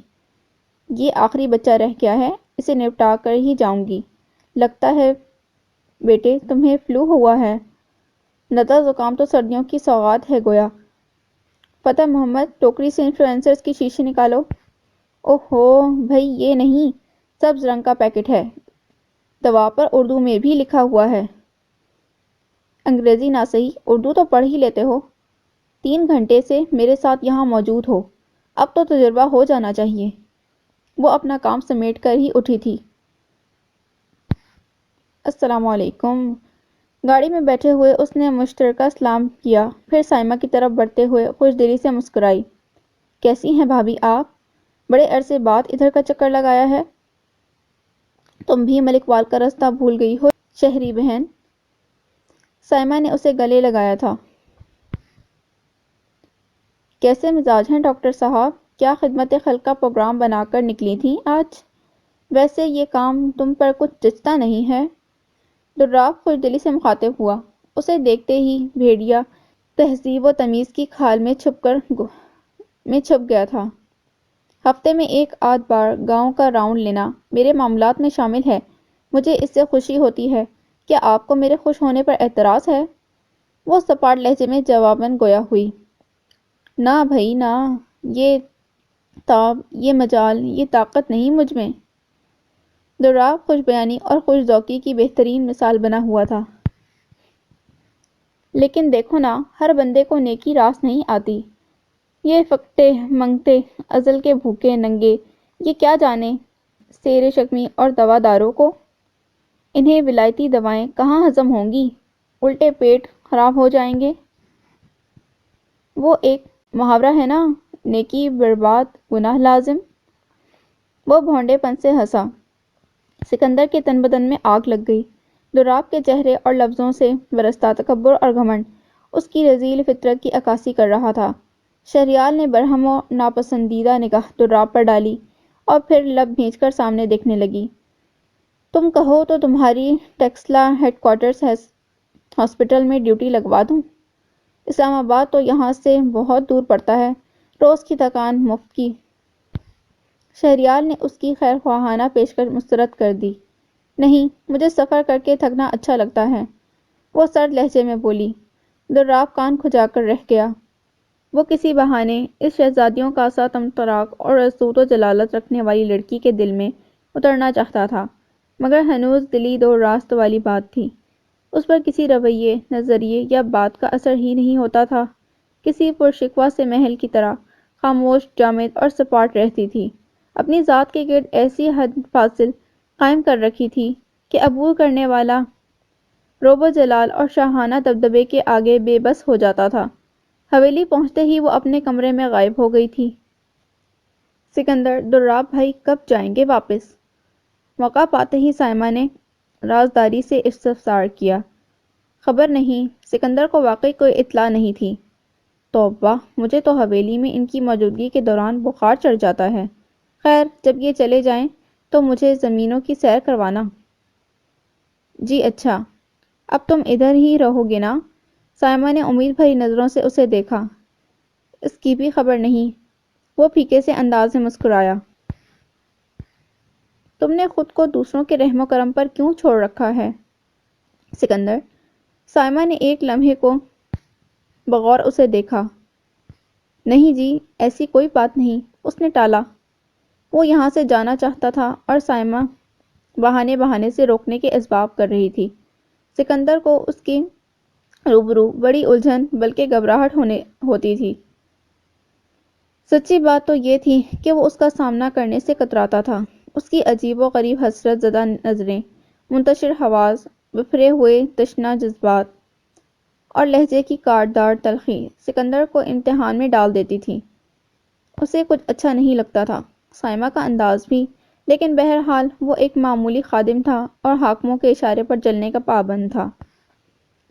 یہ آخری بچہ رہ گیا ہے، اسے نپٹا کر ہی جاؤں گی۔ لگتا ہے بیٹے تمہیں فلو ہوا ہے۔ نزلہ زکام تو سردیوں کی سوغات ہے گویا۔ فتح محمد ٹوکری سے انفلوئنسرز کی شیشی نکالو۔ اوہو بھئی یہ نہیں، سبز رنگ کا پیکٹ ہے، دوا پر اردو میں بھی لکھا ہوا ہے۔ انگریزی نہ صحیح اردو تو پڑھ ہی لیتے ہو۔ 3 گھنٹے سے میرے ساتھ یہاں موجود ہو، اب تو تجربہ ہو جانا چاہیے۔ وہ اپنا کام سمیٹ کر ہی اٹھی تھی۔ السلام علیکم۔ گاڑی میں بیٹھے ہوئے اس نے مشترکہ سلام کیا، پھر سائمہ کی طرف بڑھتے ہوئے خوش دلی سے مسکرائی۔ کیسی ہیں بھابھی آپ؟ بڑے عرصے بعد ادھر کا چکر لگایا ہے۔ تم بھی ملک وال کا رستہ بھول گئی ہو شہری بہن۔ سائمہ نے اسے گلے لگایا تھا۔ کیسے مزاج ہیں ڈاکٹر صاحب؟ کیا خدمت خلق کا پروگرام بنا کر نکلی تھیں آج؟ ویسے یہ کام تم پر کچھ جچتا نہیں ہے؟ دراب خوش دلی سے مخاطب ہوا۔ اسے دیکھتے ہی بھیڑیا تہذیب و تمیز کی کھال میں چھپ گیا تھا۔ ہفتے میں 1 آدھ بار گاؤں کا راؤنڈ لینا میرے معمولات میں شامل ہے، مجھے اس سے خوشی ہوتی ہے۔ کیا آپ کو میرے خوش ہونے پر اعتراض ہے؟ وہ سپاٹ لہجے میں جواباً گویا ہوئی۔ نہ بھئی نہ، یہ تاب، یہ مجال، یہ طاقت نہیں مجھ میں۔ دراب خوش بیانی اور خوش ذوقی کی بہترین مثال بنا ہوا تھا۔ لیکن دیکھو نا، ہر بندے کو نیکی راس نہیں آتی۔ یہ فقٹے منگتے ازل کے بھوکے ننگے یہ کیا جانے سیر شکمی اور دوا داروں کو؟ انہیں ولایتی دوائیں کہاں ہضم ہوں گی، الٹے پیٹ خراب ہو جائیں گے۔ وہ ایک محاورہ ہے نا، نیکی برباد گناہ لازم۔ وہ بھونڈے پن سے ہنسا۔ سکندر کے تن بدن میں آگ لگ گئی۔ دراب کے چہرے اور لفظوں سے برستا تکبر اور گھمنڈ اس کی رذیل فطرت کی عکاسی کر رہا تھا۔ شہریال نے برہم و ناپسندیدہ نگاہ دراب پر ڈالی اور پھر لب بھینچ کر سامنے دیکھنے لگی۔ تم کہو تو تمہاری ٹیکسلا ہیڈ کوارٹرز ہاسپٹل میں ڈیوٹی لگوا دوں؟ اسلام آباد تو یہاں سے بہت دور پڑتا ہے، روز کی تھکان مفت کی۔ شہریال نے اس کی خیر خواہانہ پیشکش مسترد کر دی۔ نہیں، مجھے سفر کر کے تھکنا اچھا لگتا ہے، وہ سرد لہجے میں بولی۔ دراب کان کھجا کر رہ گیا۔ وہ کسی بہانے اس شہزادیوں کا سا طمطراق اور رسوت و جلالت رکھنے والی لڑکی کے دل میں اترنا چاہتا تھا، مگر ہنوز دلی دو راست والی بات تھی۔ اس پر کسی رویے، نظریے یا بات کا اثر ہی نہیں ہوتا تھا۔ کسی پرشکوہ سے محل کی طرح خاموش، جامد اور سپاٹ رہتی تھی، اپنی ذات کے گرد ایسی حد فاصل قائم کر رکھی تھی کہ عبور کرنے والا روب و جلال اور شاہانہ دبدبے کے آگے بے بس ہو جاتا تھا۔ حویلی پہنچتے ہی وہ اپنے کمرے میں غائب ہو گئی تھی۔ سکندر، دراب بھائی کب جائیں گے واپس؟ موقع پاتے ہی سائمہ نے رازداری سے استفسار کیا۔ خبر نہیں، سکندر کو واقعی کوئی اطلاع نہیں تھی۔ توبہ، مجھے تو حویلی میں ان کی موجودگی کے دوران بخار چڑھ جاتا ہے۔ خیر، جب یہ چلے جائیں تو مجھے زمینوں کی سیر کروانا۔ جی اچھا، اب تم ادھر ہی رہو گے نا؟ سائمہ نے امید بھری نظروں سے اسے دیکھا۔ اس کی بھی خبر نہیں، وہ پھیکے سے انداز میں مسکرایا۔ تم نے خود کو دوسروں کے رحم و کرم پر کیوں چھوڑ رکھا ہے سکندر؟ سائمہ نے ایک لمحے کو بغور اسے دیکھا۔ نہیں جی، ایسی کوئی بات نہیں، اس نے ٹالا۔ وہ یہاں سے جانا چاہتا تھا اور سائمہ بہانے سے روکنے کے اسباب کر رہی تھی۔ سکندر کو اس کی روبرو بڑی الجھن بلکہ گھبراہٹ ہوتی تھی۔ سچی بات تو یہ تھی کہ وہ اس کا سامنا کرنے سے کتراتا تھا۔ اس کی عجیب و غریب حسرت زدہ نظریں، منتشر حواس، بفرے ہوئے تشنہ جذبات اور لہجے کی کاٹدار تلخی سکندر کو امتحان میں ڈال دیتی تھی۔ اسے کچھ اچھا نہیں لگتا تھا، سائمہ کا انداز بھی، لیکن بہرحال وہ ایک معمولی خادم تھا اور حاکموں کے اشارے پر چلنے کا پابند تھا۔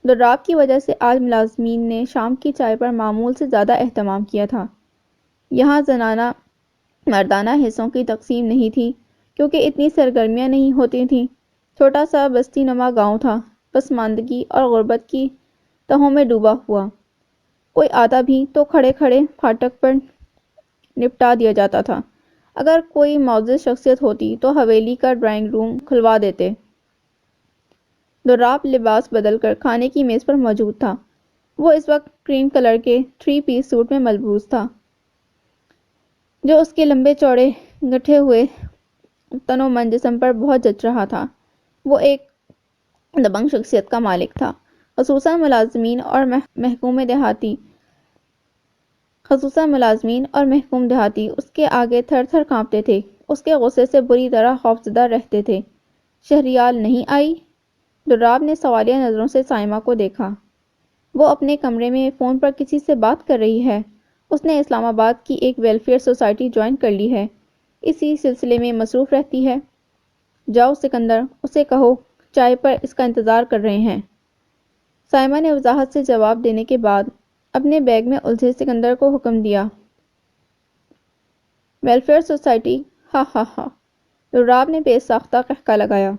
دراب کی وجہ سے آج ملازمین نے شام کی چائے پر معمول سے زیادہ اہتمام کیا تھا۔ یہاں زنانہ مردانہ حصوں کی تقسیم نہیں تھی کیونکہ اتنی سرگرمیاں نہیں ہوتی تھیں۔ چھوٹا سا بستی نما گاؤں تھا، پسماندگی اور غربت کی تہوں میں ڈوبا ہوا۔ کوئی آتا بھی تو کھڑے کھڑے پھاٹک پر نپٹا دیا جاتا تھا۔ اگر کوئی معزز شخصیت ہوتی تو حویلی کا ڈرائنگ روم کھلوا دیتے۔ دراب لباس بدل کر کھانے کی میز پر موجود تھا۔ وہ اس وقت کریم کلر کے 3 پیس سوٹ میں ملبوس تھا جو اس کے لمبے چوڑے گٹھے ہوئے تن و من جسم پر بہت جچ رہا تھا۔ وہ ایک دبنگ شخصیت کا مالک تھا، خصوصاً ملازمین اور محکوم دیہاتی اس کے آگے تھر تھر کانپتے تھے، اس کے غصے سے بری طرح خوفزدہ رہتے تھے۔ شہریال نہیں آئی؟ دراب نے سوالیہ نظروں سے سائمہ کو دیکھا۔ وہ اپنے کمرے میں فون پر کسی سے بات کر رہی ہے۔ اس نے اسلام آباد کی ایک ویلفیئر سوسائٹی جوائن کر لی ہے، اسی سلسلے میں مصروف رہتی ہے۔ جاؤ سکندر، اسے کہو چائے پر اس کا انتظار کر رہے ہیں۔ سائمہ نے وضاحت سے جواب دینے کے بعد اپنے بیگ میں الجھے سکندر کو حکم دیا۔ ویلفیئر سوسائٹی، ہا ہا ہا، دراب نے بے ساختہ قہقہ لگایا۔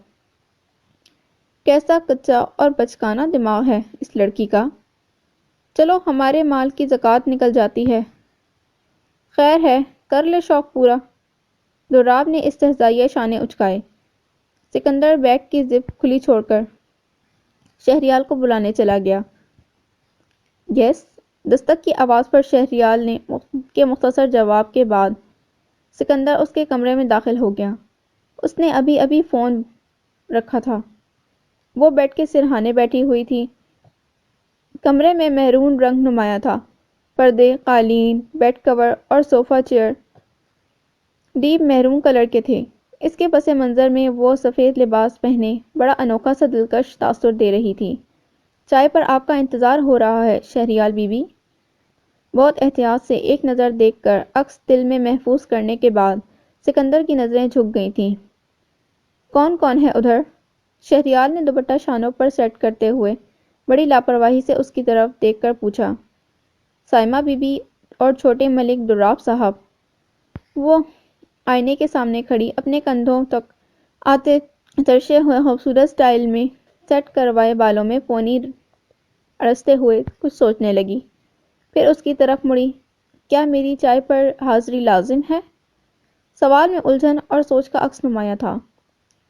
کیسا کچا اور بچکانہ دماغ ہے اس لڑکی کا۔ چلو، ہمارے مال کی زکوٰۃ نکل جاتی ہے۔ خیر ہے، کر لے شوق پورا۔ دراب نے استہزائیہ شانے اچکائے۔ سکندر بیگ کی زپ کھلی چھوڑ کر شہریال کو بلانے چلا گیا۔ یس، دستک کی آواز پر شہریال کے مختصر جواب کے بعد سکندر اس کے کمرے میں داخل ہو گیا۔ اس نے ابھی فون رکھا تھا۔ وہ بیڈ کے سرہانے بیٹھی ہوئی تھی۔ کمرے میں میرون رنگ نمایاں تھا۔ پردے، قالین، بیڈ کور اور صوفہ چیئر ڈیپ میرون کلر کے تھے۔ اس کے پس منظر میں وہ سفید لباس پہنے بڑا انوکھا سا دلکش تاثر دے رہی تھی۔ چائے پر آپ کا انتظار ہو رہا ہے شہریال بی بی۔ بہت احتیاط سے ایک نظر دیکھ کر عکس دل میں محفوظ کرنے کے بعد سکندر کی نظریں جھک گئی تھیں۔ کون کون ہے ادھر؟ شہریال نے دوپٹہ شانوں پر سیٹ کرتے ہوئے بڑی لاپرواہی سے اس کی طرف دیکھ کر پوچھا۔ سائمہ بی بی اور چھوٹے ملک دراب صاحب۔ وہ آئینے کے سامنے کھڑی اپنے کندھوں تک آتے ترشے ہوئے خوبصورت سٹائل میں سیٹ کروائے بالوں میں پونی اڑستے ہوئے کچھ سوچنے لگی، پھر اس کی طرف مڑی۔ کیا میری چائے پر حاضری لازم ہے؟ سوال میں الجھن اور سوچ کا عکس نمایاں تھا۔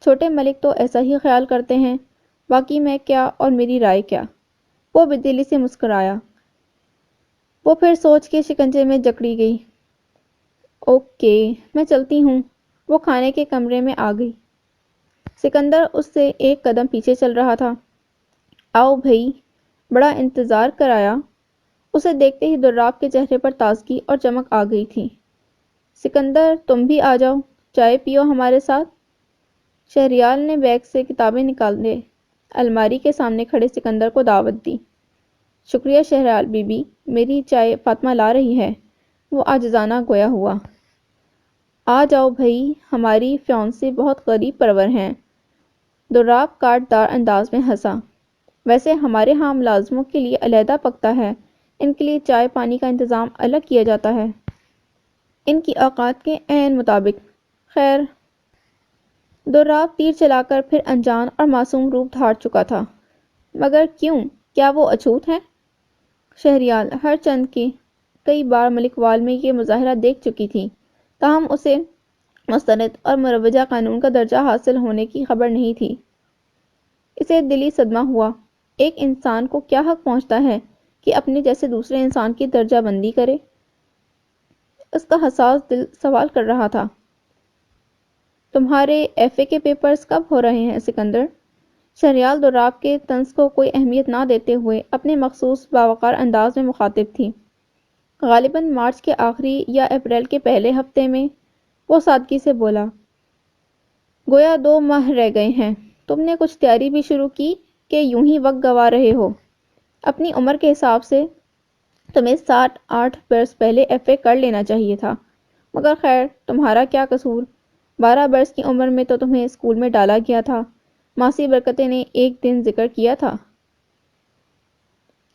چھوٹے ملک تو ایسا ہی خیال کرتے ہیں، باقی میں کیا اور میری رائے کیا؟ وہ بدلی سے مسکرایا۔ وہ پھر سوچ کے شکنجے میں جکڑی گئی۔ اوکے، میں چلتی ہوں۔ وہ کھانے کے کمرے میں آ گئی۔ سکندر اس سے ایک قدم پیچھے چل رہا تھا۔ آؤ بھئی، بڑا انتظار کرایا۔ اسے دیکھتے ہی دراب کے چہرے پر تازگی اور چمک آ گئی تھی۔ سکندر، تم بھی آ جاؤ، چائے پیو ہمارے ساتھ۔ شہریال نے بیگ سے کتابیں نکالے الماری کے سامنے کھڑے سکندر کو دعوت دی۔ شکریہ شہریال بی بی، میری چائے فاطمہ لا رہی ہے، وہ عاجزانہ گویا ہوا۔ آ جاؤ بھئی، ہماری فیونسی بہت غریب پرور ہیں۔ دراب کاٹ دار انداز میں ہنسا۔ ویسے ہمارے ہاں ملازموں کے لیے علیحدہ پکتا ہے، ان کے لیے چائے پانی کا انتظام الگ کیا جاتا ہے، ان کی اوقات کے عین مطابق۔ خیر۔ دراب تیر چلا کر پھر انجان اور معصوم روپ دھار چکا تھا۔ مگر کیوں؟ کیا وہ اچھوت ہیں؟ شہریال ہر چند کے کئی بار ملک وال میں یہ مظاہرہ دیکھ چکی تھی، تاہم اسے مستند اور مروجہ قانون کا درجہ حاصل ہونے کی خبر نہیں تھی۔ اسے دلی صدمہ ہوا۔ ایک انسان کو کیا حق پہنچتا ہے کہ اپنے جیسے دوسرے انسان کی درجہ بندی کرے؟ اس کا حساس دل سوال کر رہا تھا۔ تمہارے ایف اے کے پیپرز کب ہو رہے ہیں سکندر؟ شہریال دراب کے طنز کو کوئی اہمیت نہ دیتے ہوئے اپنے مخصوص باوقار انداز میں مخاطب تھی۔ غالباً مارچ کے آخری یا اپریل کے پہلے ہفتے میں، وہ سادگی سے بولا۔ گویا 2 ماہ رہ گئے ہیں۔ تم نے کچھ تیاری بھی شروع کی کہ یوں ہی وقت گوا رہے ہو؟ اپنی عمر کے حساب سے تمہیں 7-8 برس پہلے ایف اے کر لینا چاہیے تھا، مگر خیر، تمہارا کیا قصور؟ 12 برس کی عمر میں تو تمہیں اسکول میں ڈالا گیا تھا، ماسی برکتیں نے ایک دن ذکر کیا تھا۔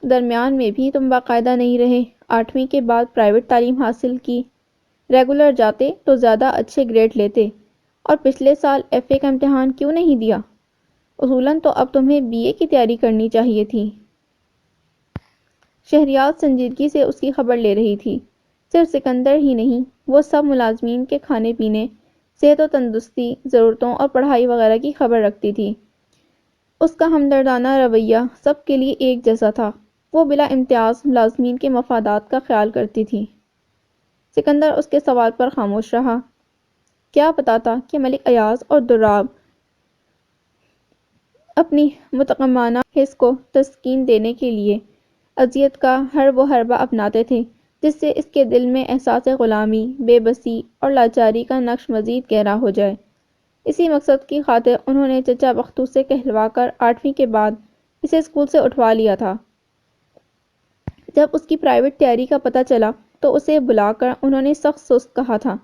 درمیان میں بھی تم باقاعدہ نہیں رہے، 8ویں کے بعد پرائیویٹ تعلیم حاصل کی، ریگولر جاتے تو زیادہ اچھے گریڈ لیتے، اور پچھلے سال ایف اے کا امتحان کیوں نہیں دیا؟ اصولاً تو اب تمہیں بی اے کی تیاری کرنی چاہیے تھی۔ شہریار سنجیدگی سے اس کی خبر لے رہی تھی۔ صرف سکندر ہی نہیں، وہ سب ملازمین کے کھانے پینے، صحت و تندرستی، ضرورتوں اور پڑھائی وغیرہ کی خبر رکھتی تھی۔ اس کا ہمدردانہ رویہ سب کے لیے ایک جیسا تھا۔ وہ بلا امتیاز ملازمین کے مفادات کا خیال کرتی تھی۔ سکندر اس کے سوال پر خاموش رہا۔ کیا پتا تھا کہ ملک ایاز اور دراب اپنی متقمانہ حس کو تسکین دینے کے لیے اذیت کا ہر وہ حربہ اپناتے تھے جس سے اس کے دل میں احساس غلامی، بے بسی اور لاچاری کا نقش مزید گہرا ہو جائے۔ اسی مقصد کی خاطر انہوں نے چچا بختو سے کہلوا کر 8ویں کے بعد اسے اسکول سے اٹھوا لیا تھا۔ جب اس کی پرائیویٹ تیاری کا پتہ چلا تو اسے بلا کر انہوں نے سخت سست کہا تھا،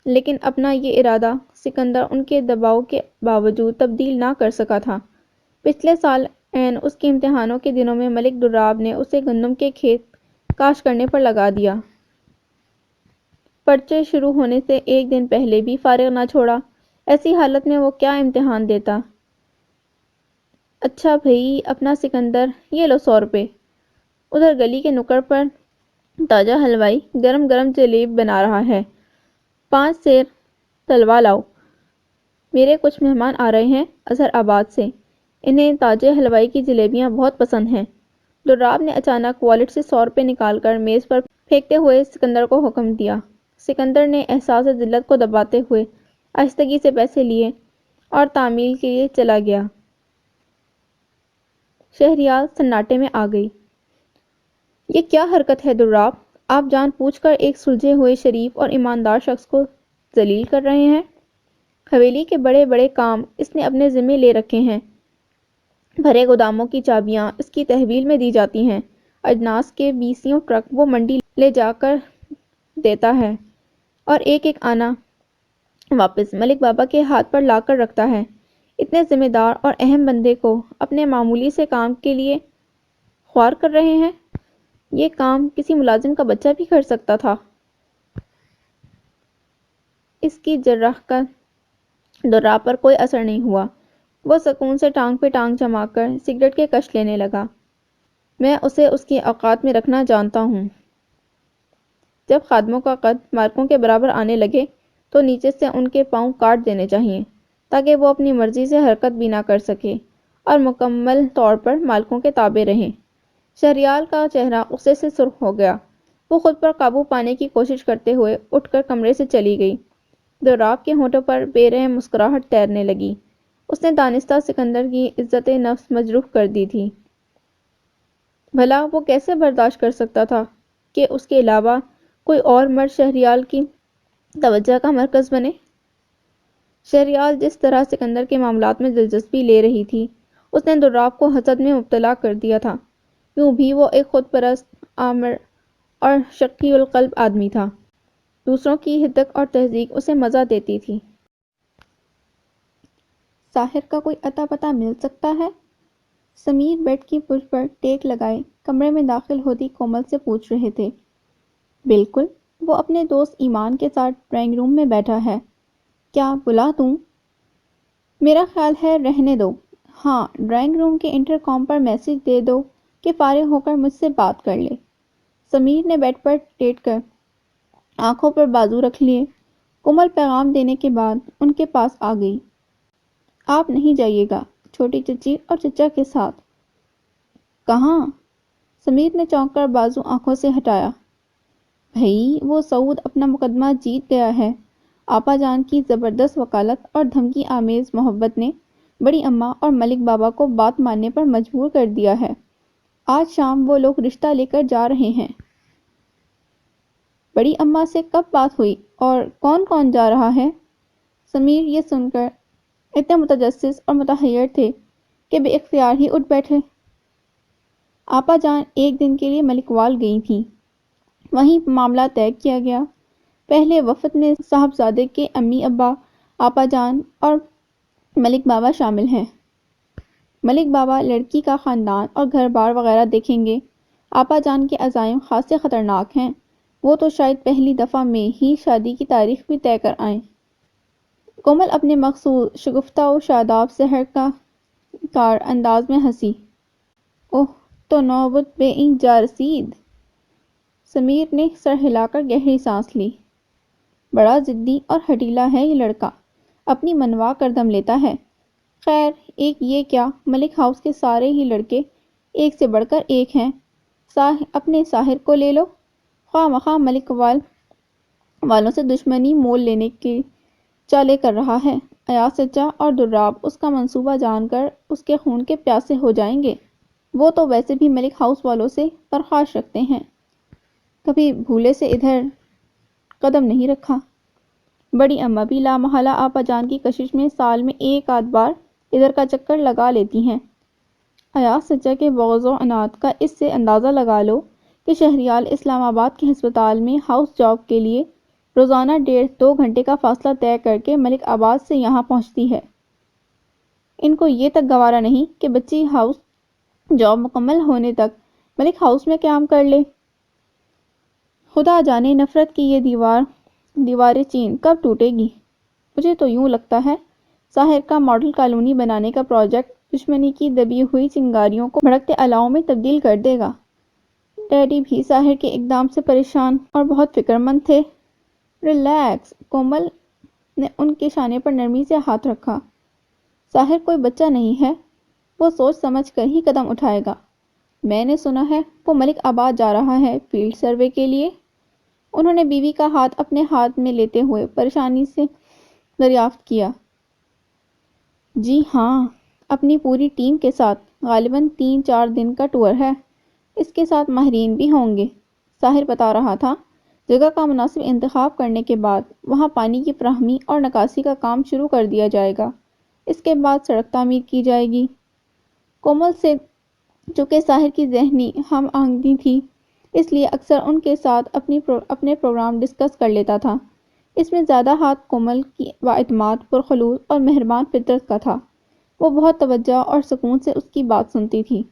لیکن اپنا یہ ارادہ سکندر ان کے دباؤ کے باوجود تبدیل نہ کر سکا تھا۔ پچھلے سال عین اس کے امتحانوں کے دنوں میں ملک دراب نے اسے گندم کے کھیت کاش کرنے پر لگا دیا۔ پرچے شروع ہونے سے ایک دن پہلے بھی فارغ نہ چھوڑا۔ ایسی حالت میں وہ کیا امتحان دیتا؟ اچھا بھئی اپنا سکندر، یہ لو 100 روپے۔ ادھر گلی کے نکڑ پر تازہ حلوائی گرم گرم جلیب بنا رہا ہے، 5 سیر تلوا لاؤ، میرے کچھ مہمان آ رہے ہیں اظہر آباد سے، انہیں تازے حلوائی کی جلیبیاں بہت پسند ہیں۔ دراب نے اچانک والیٹ سے 100 روپے نکال کر میز پر پھینکتے ہوئے سکندر کو حکم دیا۔ سکندر نے احساس ذلت کو دباتے ہوئے آہستگی سے پیسے لیے اور تعمیل کے لیے چلا گیا۔ شہریار سناٹے میں آ گئی۔ یہ کیا حرکت ہے دراب؟ آپ جان پوچھ کر ایک سلجھے ہوئے شریف اور ایماندار شخص کو ذلیل کر رہے ہیں۔ حویلی کے بڑے بڑے کام اس نے اپنے ذمے لے رکھے ہیں، بھرے گوداموں کی چابیاں اس کی تحویل میں دی جاتی ہیں، اجناس کے 20 ٹرک وہ منڈی لے جا کر دیتا ہے اور ایک ایک آنا واپس ملک بابا کے ہاتھ پر لا کر رکھتا ہے۔ اتنے ذمہ دار اور اہم بندے کو اپنے معمولی سے کام کے لیے خوار کر رہے ہیں۔ یہ کام کسی ملازم کا بچہ بھی کر سکتا تھا۔ اس کی جرح کا دراب پر کوئی اثر نہیں ہوا۔ وہ سکون سے ٹانگ پہ ٹانگ جما کر سگریٹ کے کش لینے لگا۔ میں اسے اس کی اوقات میں رکھنا جانتا ہوں۔ جب خادموں کا قد مالکوں کے برابر آنے لگے تو نیچے سے ان کے پاؤں کاٹ دینے چاہیے تاکہ وہ اپنی مرضی سے حرکت بھی نہ کر سکے اور مکمل طور پر مالکوں کے تابع رہیں۔ شہریار کا چہرہ غصے سے سرخ ہو گیا۔ وہ خود پر قابو پانے کی کوشش کرتے ہوئے اٹھ کر کمرے سے چلی گئی۔ دراب کے ہونٹوں پر بے رحم مسکراہٹ تیرنے لگی۔ اس نے دانستہ سکندر کی عزت نفس مجروح کر دی تھی۔ بھلا وہ کیسے برداشت کر سکتا تھا کہ اس کے علاوہ کوئی اور مرد شہریال کی توجہ کا مرکز بنے؟ شہریال جس طرح سکندر کے معاملات میں دلچسپی لے رہی تھی، اس نے دراب کو حسد میں مبتلا کر دیا تھا۔ یوں بھی وہ ایک خود پرست، آمر اور شقی القلب آدمی تھا۔ دوسروں کی ہدک اور تہذیب اسے مزہ دیتی تھی۔ ساحر کا کوئی اتا پتہ مل سکتا ہے؟ سمیر بیڈ کی پشت پر ٹیک لگائے کمرے میں داخل ہوتی کومل سے پوچھ رہے تھے۔ بالکل، وہ اپنے دوست ایمان کے ساتھ ڈرائنگ روم میں بیٹھا ہے۔ کیا بلا دوں؟ میرا خیال ہے رہنے دو۔ ہاں، ڈرائنگ روم کے انٹر کام پر میسج دے دو کہ فارغ ہو کر مجھ سے بات کر لے۔ سمیر نے بیڈ پر لیٹ کر آنکھوں پر بازو رکھ لیے۔ کومل پیغام دینے کے بعد ان کے پاس آ گئی۔ آپ نہیں جائیے گا، چھوٹی چچی اور چچا کے ساتھ۔ کہاں؟ سمیر نے چونک کر بازو آنکھوں سے ہٹایا۔ بھئی، وہ سعود اپنا مقدمہ جیت گیا ہے۔ آپا جان کی زبردست وکالت اور دھمکی آمیز محبت نے بڑی اماں اور ملک بابا کو بات ماننے پر مجبور کر دیا ہے۔ آج شام وہ لوگ رشتہ لے کر جا رہے ہیں۔ بڑی اماں سے کب بات ہوئی اور کون کون جا رہا ہے؟ سمیر یہ سن کر اتنے متجسس اور متحیر تھے کہ بے اختیار ہی اٹھ بیٹھے۔ آپا جان ایک دن کے لیے ملکوال گئی تھیں، وہیں معاملہ طے کیا گیا۔ پہلے وفد میں صاحبزادے کے امی ابا، آپا جان اور ملک بابا شامل ہیں۔ ملک بابا لڑکی کا خاندان اور گھر بار وغیرہ دیکھیں گے۔ آپا جان کے عزائم خاصے خطرناک ہیں، وہ تو شاید پہلی دفعہ میں ہی شادی کی تاریخ بھی طے کر آئیں۔ کومل اپنے مخصوص شگفتہ و شاداب سحر کا کار انداز میں ہنسی۔ اوہ، تو نوبت بے این جا رسید۔ سمیر نے سر ہلا کر گہری سانس لی۔ بڑا ضدی اور ہٹیلا ہے یہ لڑکا، اپنی منوا کر دم لیتا ہے۔ خیر، ایک یہ کیا، ملک ہاؤس کے سارے ہی لڑکے ایک سے بڑھ کر ایک ہیں۔ اپنے ساحر کو لے لو، خواہ مخواہ ملک والوں سے دشمنی مول لینے کی چالیں کر رہا ہے۔ ایاز چچا اور دراب اس کا منصوبہ جان کر اس کے خون کے پیاسے ہو جائیں گے۔ وہ تو ویسے بھی ملک ہاؤس والوں سے پرخاش رکھتے ہیں، کبھی بھولے سے ادھر قدم نہیں رکھا۔ بڑی اماں بھی لامحالہ آپا جان کی کشش میں سال میں ایک آدھ بار ادھر کا چکر لگا لیتی ہیں۔ ایاز چچا کے بغض و عناد کا اس سے اندازہ لگا لو کہ شہریال اسلام آباد کے ہسپتال میں ہاؤس جاب کے لیے روزانہ 1.5-2 گھنٹے کا فاصلہ طے کر کے ملک آباد سے یہاں پہنچتی ہے۔ ان کو یہ تک گوارا نہیں کہ بچی ہاؤس جاب مکمل ہونے تک ملک ہاؤس میں قیام کر لے۔ خدا جانے نفرت کی یہ دیوار چین کب ٹوٹے گی۔ مجھے تو یوں لگتا ہے ساحر کا ماڈل کالونی بنانے کا پروجیکٹ دشمنی کی دبی ہوئی چنگاریوں کو بھڑکتے الاؤں میں تبدیل کر دے گا۔ ڈیڈی بھی ساحر کے اقدام سے پریشان اور بہت فکر مند تھے۔ ریلیکس، کومل نے ان کے شانے پر نرمی سے ہاتھ رکھا۔ ساحر کوئی بچہ نہیں ہے، وہ سوچ سمجھ کر ہی قدم اٹھائے گا۔ میں نے سنا ہے وہ ملک آباد جا رہا ہے فیلڈ سروے کے لیے۔ انہوں نے بیوی کا ہاتھ اپنے ہاتھ میں لیتے ہوئے پریشانی سے دریافت کیا۔ جی ہاں، اپنی پوری ٹیم کے ساتھ، غالباً 3-4 دن کا ٹور ہے۔ اس کے ساتھ ماہرین بھی ہوں گے۔ ساحر بتا رہا تھا جگہ کا مناسب انتخاب کرنے کے بعد وہاں پانی کی فراہمی اور نکاسی کا کام شروع کر دیا جائے گا۔ اس کے بعد سڑک تعمیر کی جائے گی۔ کومل سے چونکہ ساحر کی ذہنی ہم آہنگی تھی، اس لیے اکثر ان کے ساتھ اپنے پروگرام ڈسکس کر لیتا تھا۔ اس میں زیادہ ہاتھ کومل کی بااعتماد، پرخلوص اور مہربان فطرت کا تھا۔ وہ بہت توجہ اور سکون سے اس کی بات سنتی تھی۔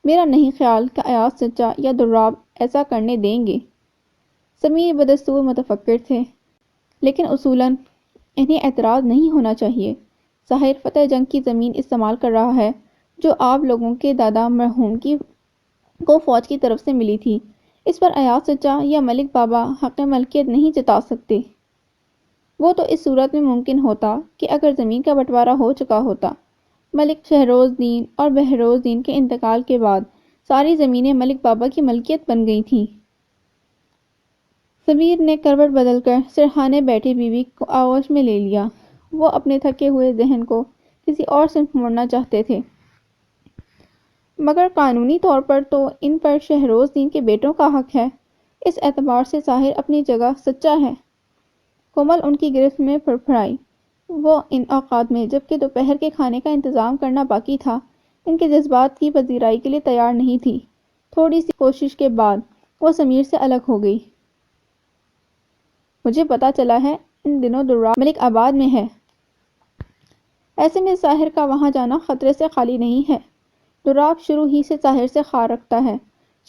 میرا نہیں خیال کہ ایاز چچا یا دراب ایسا کرنے دیں گے۔ سمیر بدستور متفکر تھے، لیکن اصولاً انہیں اعتراض نہیں ہونا چاہیے۔ ساحر فتح جنگ کی زمین استعمال کر رہا ہے جو آپ لوگوں کے دادا مرحوم کو فوج کی طرف سے ملی تھی۔ اس پر ایاز چچا یا ملک بابا حق ملکیت نہیں جتا سکتے۔ وہ تو اس صورت میں ممکن ہوتا کہ اگر زمین کا بٹوارا ہو چکا ہوتا۔ ملک شہروز دین اور بہروز دین کے انتقال کے بعد ساری زمینیں ملک بابا کی ملکیت بن گئی تھیں۔ سمیر نے کروٹ بدل کر سرہانے بیٹھی بیوی کو آغوش میں لے لیا۔ وہ اپنے تھکے ہوئے ذہن کو کسی اور سمت موڑنا چاہتے تھے۔ مگر قانونی طور پر تو ان پر شہروز دین کے بیٹوں کا حق ہے۔ اس اعتبار سے ساحر اپنی جگہ سچا ہے۔ کومل ان کی گرفت میں پھڑپھڑائی۔ وہ ان اوقات میں جبکہ دوپہر کے کھانے کا انتظام کرنا باقی تھا، ان کے جذبات کی پذیرائی کے لیے تیار نہیں تھی۔ تھوڑی سی کوشش کے بعد وہ سمیر سے الگ ہو گئی۔ مجھے پتہ چلا ہے ان دنوں دراب ملک آباد میں ہے۔ ایسے میں ساحر کا وہاں جانا خطرے سے خالی نہیں ہے۔ دراب شروع ہی سے ساحر سے خار رکھتا ہے۔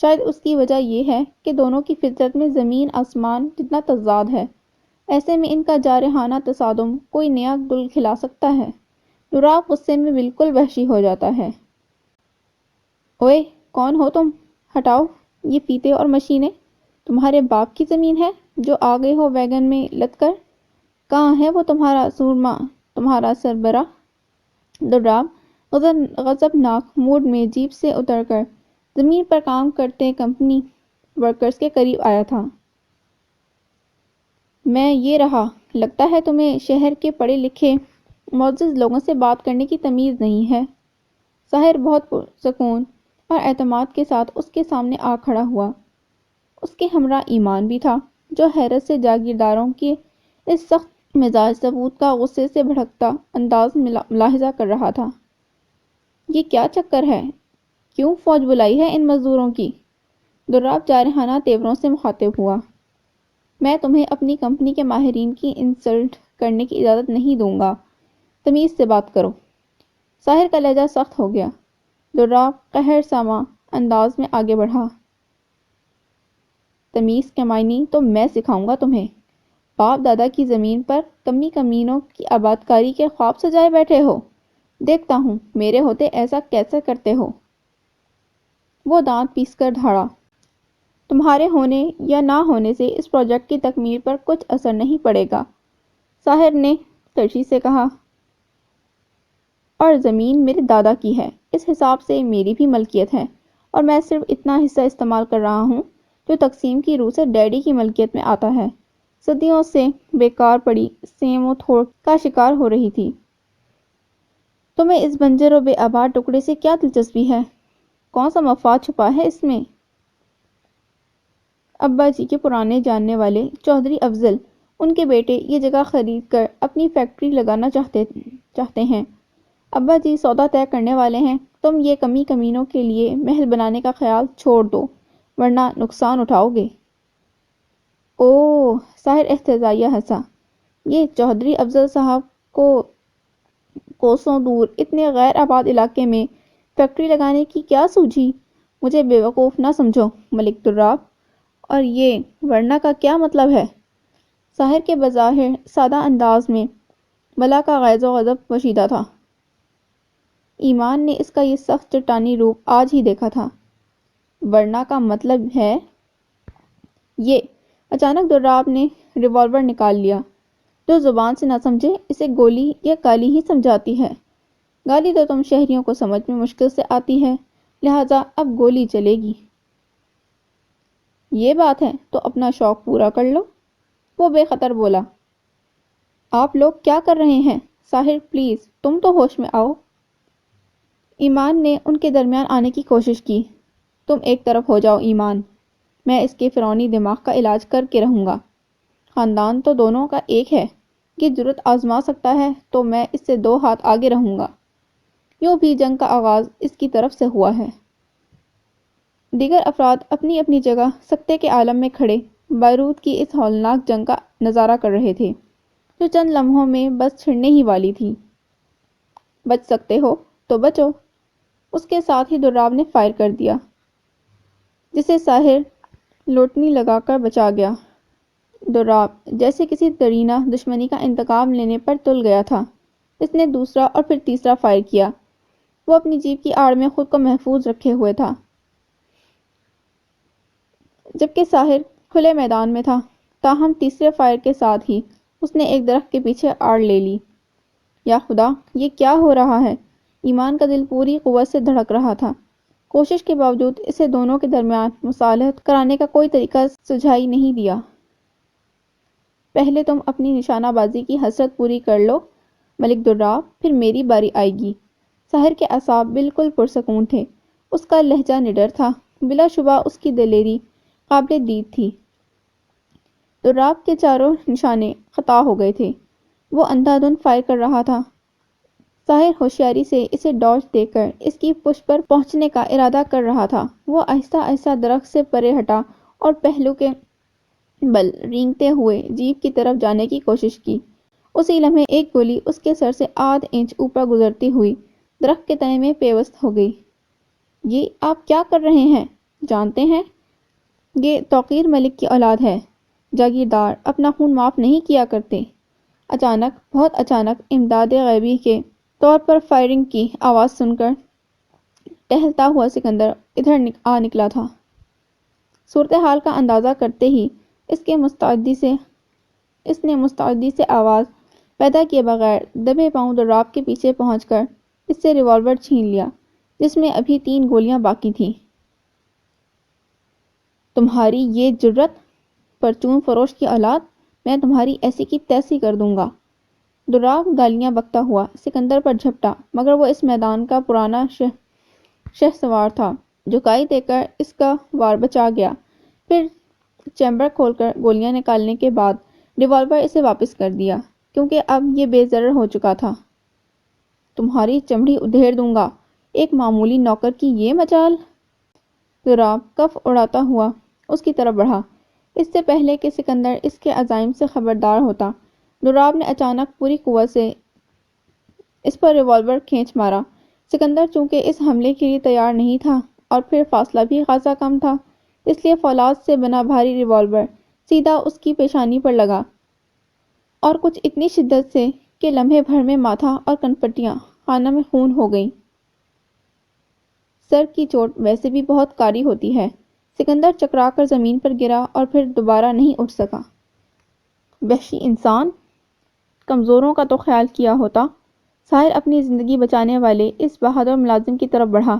شاید اس کی وجہ یہ ہے کہ دونوں کی فطرت میں زمین آسمان جتنا تضاد ہے۔ ایسے میں ان کا جارحانہ تصادم کوئی نیا گل کھلا سکتا ہے۔ دراب غصے میں بالکل وحشی ہو جاتا ہے۔ اوئے، کون ہو تم؟ ہٹاؤ یہ فیتے اور مشینیں۔ تمہارے باپ کی زمین ہے جو آ گئے ہو ویگن میں لد کر؟ کہاں ہے وہ تمہارا سورما، تمہارا سربراہ؟ دراب غضبناک موڈ میں جیپ سے اتر کر زمین پر کام کرتے کمپنی ورکرز کے قریب آیا تھا۔ میں یہ رہا، لگتا ہے تمہیں شہر کے پڑھے لکھے معزز لوگوں سے بات کرنے کی تمیز نہیں ہے۔ ساحر بہت پرسکون اور اعتماد کے ساتھ اس کے سامنے آ کھڑا ہوا۔ اس کے ہمراہ ایمان بھی تھا، جو حیرت سے جاگیرداروں کے اس سخت مزاج ثبوت کا غصے سے بھڑکتا انداز ملاحظہ کر رہا تھا۔ یہ کیا چکر ہے؟ کیوں فوج بلائی ہے ان مزدوروں کی؟ دراب جارحانہ تیوروں سے مخاطب ہوا۔ میں تمہیں اپنی کمپنی کے ماہرین کی انسلٹ کرنے کی اجازت نہیں دوں گا، تمیز سے بات کرو۔ ساحر کا لہجہ سخت ہو گیا۔ دراب قہر ساماں انداز میں آگے بڑھا۔ تمیز کے معنی تو میں سکھاؤں گا تمہیں۔ باپ دادا کی زمین پر کمینوں کی آبادکاری کے خواب سجائے بیٹھے ہو؟ دیکھتا ہوں میرے ہوتے ایسا کیسے کرتے ہو۔ وہ دانت پیس کر دھاڑا۔ تمہارے ہونے یا نہ ہونے سے اس پروجیکٹ کی تکمیل پر کچھ اثر نہیں پڑے گا، ساحر نے ترشی سے کہا۔ اور زمین میرے دادا کی ہے، اس حساب سے میری بھی ملکیت ہے، اور میں صرف اتنا حصہ استعمال کر رہا ہوں جو تقسیم کی روح سے ڈیڈی کی ملکیت میں آتا ہے۔ صدیوں سے بیکار پڑی سیم و تھوڑ کا شکار ہو رہی تھی۔ تمہیں اس بنجر و بے آباد ٹکڑے سے کیا دلچسپی ہے؟ کون سا مفاد چھپا ہے اس میں؟ ابا جی کے پرانے جاننے والے چودھری افضل، ان کے بیٹے یہ جگہ خرید کر اپنی فیکٹری لگانا چاہتے ہیں۔ ابا جی سودا طے کرنے والے ہیں۔ تم یہ کمینوں کے لیے محل بنانے کا خیال چھوڑ دو، ورنہ نقصان اٹھاؤ گے۔ اوہ، ساحر احتجاجیہ ہنسا۔ یہ چودھری افضل صاحب کو کوسوں دور اتنے غیر آباد علاقے میں فیکٹری لگانے کی کیا سوجھی؟ مجھے بیوقوف نہ سمجھو ملک دراب۔ اور یہ ورنہ کا کیا مطلب ہے؟ ساحر کے بظاہر سادہ انداز میں بلا کا غیظ و غضب پوشیدہ تھا۔ ایمان نے اس کا یہ سخت چٹانی روپ آج ہی دیکھا تھا۔ ورنہ کا مطلب ہے یہ۔ اچانک دراب نے ریوالور نکال لیا۔ جو زبان سے نہ سمجھے اسے گولی یا گالی ہی سمجھاتی ہے۔ گالی تو تم شہریوں کو سمجھ میں مشکل سے آتی ہے، لہٰذا اب گولی چلے گی۔ یہ بات ہے تو اپنا شوق پورا کر لو۔ وہ بے خطر بولا۔ آپ لوگ کیا کر رہے ہیں؟ ساحر پلیز تم تو ہوش میں آؤ۔ ایمان نے ان کے درمیان آنے کی کوشش کی۔ تم ایک طرف ہو جاؤ ایمان، میں اس کے فرعونی دماغ کا علاج کر کے رہوں گا۔ خاندان تو دونوں کا ایک ہے، یہ جرأت آزما سکتا ہے تو میں اس سے 2 ہاتھ آگے رہوں گا۔ یوں بھی جنگ کا آغاز اس کی طرف سے ہوا ہے۔ دیگر افراد اپنی اپنی جگہ سکتے کے عالم میں کھڑے بیروت کی اس ہولناک جنگ کا نظارہ کر رہے تھے، جو چند لمحوں میں بس چھڑنے ہی والی تھی۔ بچ سکتے ہو تو بچو۔ اس کے ساتھ ہی دراب نے فائر کر دیا، جسے ساحر لوٹنی لگا کر بچا گیا۔ دراب جیسے کسی دیرینہ دشمنی کا انتقام لینے پر تل گیا تھا۔ اس نے دوسرا اور پھر تیسرا فائر کیا۔ وہ اپنی جیپ کی آڑ میں خود کو محفوظ رکھے ہوئے تھا، جبکہ ساحر کھلے میدان میں تھا۔ تاہم تیسرے فائر کے ساتھ ہی اس نے ایک درخت کے پیچھے آڑ لے لی۔ یا خدا، یہ کیا ہو رہا ہے؟ ایمان کا دل پوری قوت سے دھڑک رہا تھا۔ کوشش کے باوجود اسے دونوں کے درمیان مصالحت کرانے کا کوئی طریقہ سجھائی نہیں دیا۔ پہلے تم اپنی نشانہ بازی کی حسرت پوری کر لو ملک دراب، پھر میری باری آئے گی۔ ساحر کے اعصاب بالکل پرسکون تھے اس کا لہجہ نڈر تھا، بلا شبہ اس کی دلیری قابل دید تھی۔ دراب کے چاروں نشانے خطا ہو گئے تھے۔ وہ اندھا دھند فائر کر رہا تھا۔ ظاہر ہوشیاری سے اسے ڈاج دے کر اس کی پشت پر پہنچنے کا ارادہ کر رہا تھا۔ وہ آہستہ آہستہ درخت سے پرے ہٹا اور پہلو کے بل رینگتے ہوئے جیپ کی طرف جانے کی کوشش کی۔ اسی لمحے ایک گولی اس کے سر سے آدھ انچ اوپر گزرتی ہوئی درخت کے تنے میں پیوست ہو گئی۔ یہ آپ کیا کر رہے ہیں؟ جانتے ہیں یہ توقیر ملک کی اولاد ہے۔ جاگیردار اپنا خون معاف نہیں کیا کرتے۔ اچانک، بہت اچانک امداد غیبی کے طور پر فائرنگ کی آواز سن کر ٹہلتا ہوا سکندر ادھر آ نکلا تھا۔ صورتحال کا اندازہ کرتے ہی اس نے مستعدی سے آواز پیدا کیے بغیر دبے پاؤں دراب کے پیچھے پہنچ کر اس سے ریوالور چھین لیا، جس میں ابھی 3 گولیاں باقی تھیں۔ تمہاری یہ جرت، پرچون فروش کی اولاد، میں تمہاری ایسی کی تیسی کر دوں گا۔ دراب گالیاں بکتا ہوا سکندر پر جھپٹا، مگر وہ اس میدان کا پرانا شہسوار تھا۔ جھکائی دے کر اس کا وار بچا گیا، پھر چیمبر کھول کر گولیاں نکالنے کے بعد ریوالور اسے واپس کر دیا، کیونکہ اب یہ بے ضرر ہو چکا تھا۔ تمہاری چمڑی ادھیڑ دوں گا، ایک معمولی نوکر کی یہ مجال؟ دراب کف اڑاتا ہوا اس کی طرف بڑھا۔ اس سے پہلے کہ سکندر اس کے عزائم سے خبردار ہوتا، دراب نے اچانک پوری قوت سے اس پر ریوالور کھینچ مارا۔ سکندر چونکہ اس حملے کے لیے تیار نہیں تھا اور پھر فاصلہ بھی خاصا کم تھا، اس لیے فولاد سے بنا بھاری ریوالور سیدھا اس کی پیشانی پر لگا، اور کچھ اتنی شدت سے کہ لمحے بھر میں ماتھا اور کنپٹیاں خانہ میں خون ہو گئیں۔ سر کی چوٹ ویسے بھی بہت کاری ہوتی ہے۔ سکندر چکرا کر زمین پر گرا اور پھر دوبارہ نہیں اٹھ سکا۔ وحشی انسان! کمزوروں کا تو خیال کیا ہوتا۔ ظاہر اپنی زندگی بچانے والے اس بہادر ملازم کی طرف بڑھا۔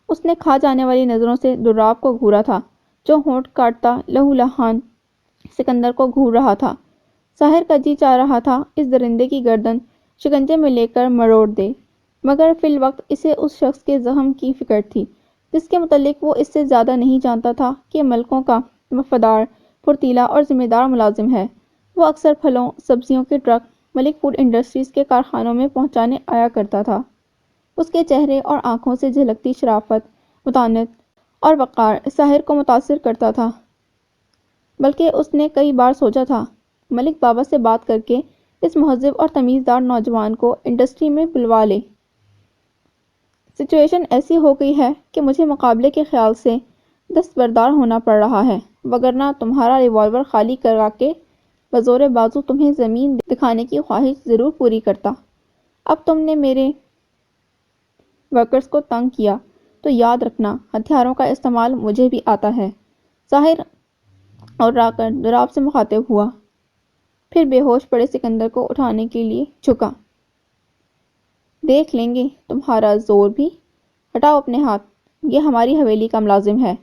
اس نے کھا جانے والی نظروں سے دراب کو گھورا تھا، جو ہونٹ کاٹتا لہو لہان سکندر کو گھور رہا تھا۔ ظاہر کا جی چاہ رہا تھا اس درندے کی گردن شکنجے میں لے کر مروڑ دے، مگر فی الوقت اسے اس شخص کے زخم کی فکر تھی، جس کے متعلق وہ اس سے زیادہ نہیں جانتا تھا کہ ملکوں کا وفادار، پھرتیلا اور ذمہ دار ملازم ہے۔ وہ اکثر پھلوں، سبزیوں کے ٹرک ملک فوڈ انڈسٹریز کے کارخانوں میں پہنچانے آیا کرتا تھا۔ اس کے چہرے اور آنکھوں سے جھلکتی شرافت، متانت اور وقار ظاہر کو متاثر کرتا تھا، بلکہ اس نے کئی بار سوچا تھا ملک بابا سے بات کر کے اس مہذب اور تمیزدار نوجوان کو انڈسٹری میں بلوا لے۔ سچویشن ایسی ہو گئی ہے کہ مجھے مقابلے کے خیال سے دستبردار ہونا پڑ رہا ہے، وگرنہ تمہارا ریوالور خالی کرا کے بزور بازو تمہیں زمین دکھانے کی خواہش ضرور پوری کرتا۔ اب تم نے میرے ورکرز کو تنگ کیا تو یاد رکھنا ہتھیاروں کا استعمال مجھے بھی آتا ہے۔ ظاہر اور را کر دراب سے مخاطب ہوا، پھر بے ہوش پڑے سکندر کو اٹھانے کے لیے جھکا۔ دیکھ لیں گے تمہارا زور بھی، ہٹاؤ اپنے ہاتھ، یہ ہماری حویلی کا ملازم ہے۔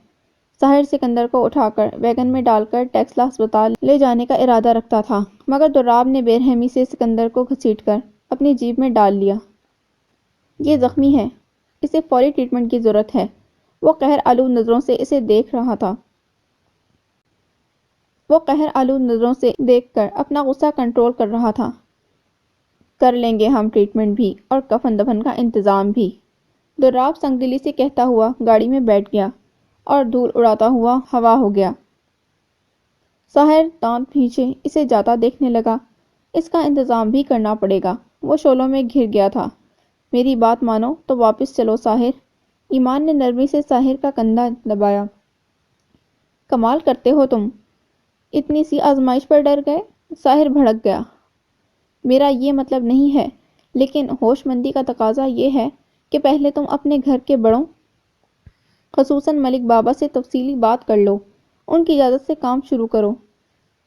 ظاہر سکندر کو اٹھا کر ویگن میں ڈال کر ٹیکسلا ہسپتال لے جانے کا ارادہ رکھتا تھا، مگر دراب نے بے رحمی سے سکندر کو گھسیٹ کر اپنی جیب میں ڈال لیا۔ یہ زخمی ہے، اسے فوری ٹریٹمنٹ کی ضرورت ہے۔ وہ قہر آلود نظروں سے اسے دیکھ رہا تھا۔ وہ قہر آلود نظروں سے دیکھ کر اپنا غصہ کنٹرول کر رہا تھا۔ کر لیں گے ہم ٹریٹمنٹ بھی اور کفن دفن کا انتظام بھی، دراب سنگ دلی سے کہتا ہوا گاڑی میں بیٹھ گیا اور دھول اڑاتا ہوا ہوا ہو گیا۔ ظاہر دانت بھینچے اسے جاتا دیکھنے لگا۔ اس کا انتظام بھی کرنا پڑے گا۔ وہ شعلوں میں گھر گیا تھا۔ میری بات مانو تو واپس چلو ظاہر۔ ایمان نے نرمی سے ظاہر کا کندھا دبایا۔ کمال کرتے ہو تم، اتنی سی آزمائش پر ڈر گئے؟ ظاہر بھڑک گیا۔ میرا یہ مطلب نہیں ہے، لیکن ہوش مندی کا تقاضا یہ ہے کہ پہلے تم اپنے گھر کے بڑوں، خصوصاً ملک بابا سے تفصیلی بات کر لو، ان کی اجازت سے کام شروع کرو۔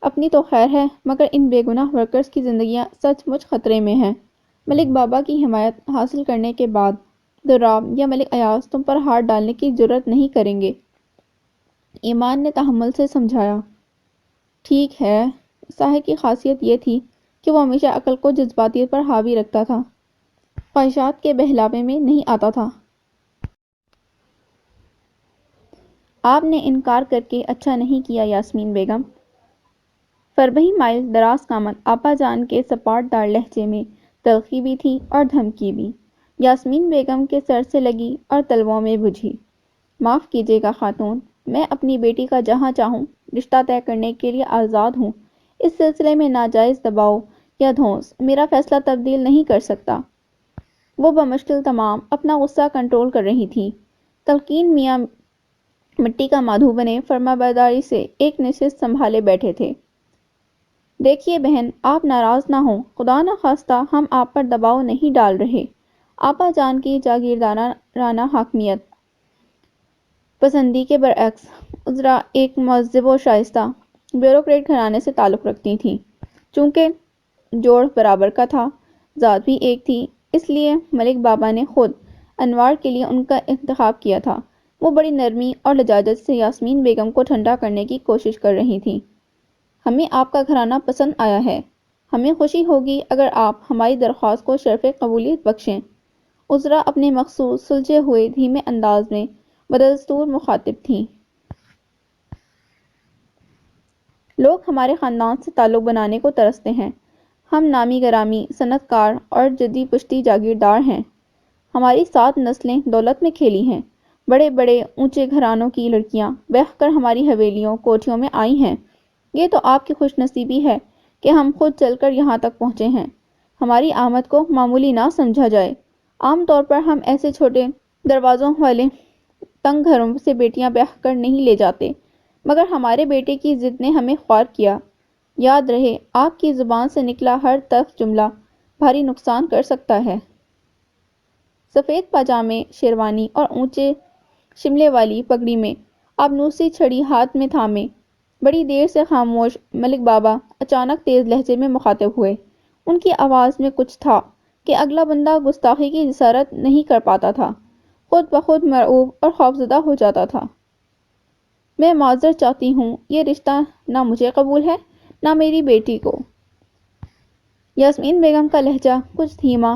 اپنی تو خیر ہے، مگر ان بے گناہ ورکرز کی زندگیاں سچ مچ خطرے میں ہیں۔ ملک بابا کی حمایت حاصل کرنے کے بعد دراب یا ملک ایاز تم پر ہاتھ ڈالنے کی جرات نہیں کریں گے۔ ایمان نے تحمل سے سمجھایا۔ ٹھیک ہے۔ ظاہر کی خاصیت یہ تھی کہ وہ ہمیشہ عقل کو جذباتیت پر حاوی رکھتا تھا، خواہشات کے بہلاوے میں نہیں آتا تھا۔ آپ نے انکار کر کے اچھا نہیں کیا یاسمین بیگم۔ فربہی مائل دراز قامت آپا جان کے سپاٹ دار لہجے میں تلخی بھی تھی اور دھمکی بھی۔ یاسمین بیگم کے سر سے لگی اور تلووں میں بجھی۔ معاف کیجیے گا خاتون، میں اپنی بیٹی کا جہاں چاہوں رشتہ طے کرنے کے لیے آزاد ہوں۔ اس سلسلے میں ناجائز دباؤ یا دھونس میرا فیصلہ تبدیل نہیں کر سکتا۔ وہ بمشکل تمام اپنا غصہ کنٹرول کر رہی تھی۔ تلقین میاں مٹی کا مادھو بنے فرمانبرداری سے ایک نشست سنبھالے بیٹھے تھے۔ دیکھیے بہن، آپ ناراض نہ ہوں، خدا نخواستہ ہم آپ پر دباؤ نہیں ڈال رہے۔ آپا جان کی جاگیردارانہ حاکمیت پسندی کے برعکس عذرا ایک مہذب و شائستہ بیوروکریٹ گھرانے سے تعلق رکھتی تھیں۔ چونکہ جوڑ برابر کا تھا، ذات بھی ایک تھی، اس لیے ملک بابا نے خود انوار کے لیے ان کا انتخاب کیا تھا۔ وہ بڑی نرمی اور لجاجت سے یاسمین بیگم کو ٹھنڈا کرنے کی کوشش کر رہی تھیں۔ ہمیں آپ کا گھرانہ پسند آیا ہے۔ ہمیں خوشی ہوگی اگر آپ ہماری درخواست کو شرف قبولیت بخشیں۔ عذرا اپنے مخصوص سلجھے ہوئے دھیمے انداز میں بدستور مخاطب تھیں۔ لوگ ہمارے خاندان سے تعلق بنانے کو ترستے ہیں۔ ہم نامی گرامی صنعت کار اور جدی پشتی جاگیردار ہیں۔ ہماری 7 نسلیں دولت میں کھیلی ہیں۔ بڑے بڑے اونچے گھرانوں کی لڑکیاں بہہ کر ہماری حویلیوں کوٹھیوں میں آئی ہیں۔ یہ تو آپ کی خوش نصیبی ہے کہ ہم خود چل کر یہاں تک پہنچے ہیں۔ ہماری آمد کو معمولی نہ سمجھا جائے۔ عام طور پر ہم ایسے چھوٹے دروازوں والے تنگ گھروں سے بیٹیاں بیاہ کر نہیں لے جاتے، مگر ہمارے بیٹے کی ضد نے ہمیں خوار کیا۔ یاد رہے، آپ کی زبان سے نکلا ہر تلخ جملہ بھاری نقصان کر سکتا ہے۔ سفید پاجامے، شیروانی اور اونچے شملے والی پگڑی میں آبنوسی چھڑی ہاتھ میں تھامے بڑی دیر سے خاموش ملک بابا اچانک تیز لہجے میں مخاطب ہوئے۔ ان کی آواز میں کچھ تھا کہ اگلا بندہ گستاخی کی جسارت نہیں کر پاتا تھا، خود بخود مرعوب اور خوفزدہ ہو جاتا تھا۔ میں معذرت چاہتی ہوں، یہ رشتہ نہ مجھے قبول ہے، نہ میری بیٹی کو۔ یاسمین بیگم کا لہجہ کچھ دھیما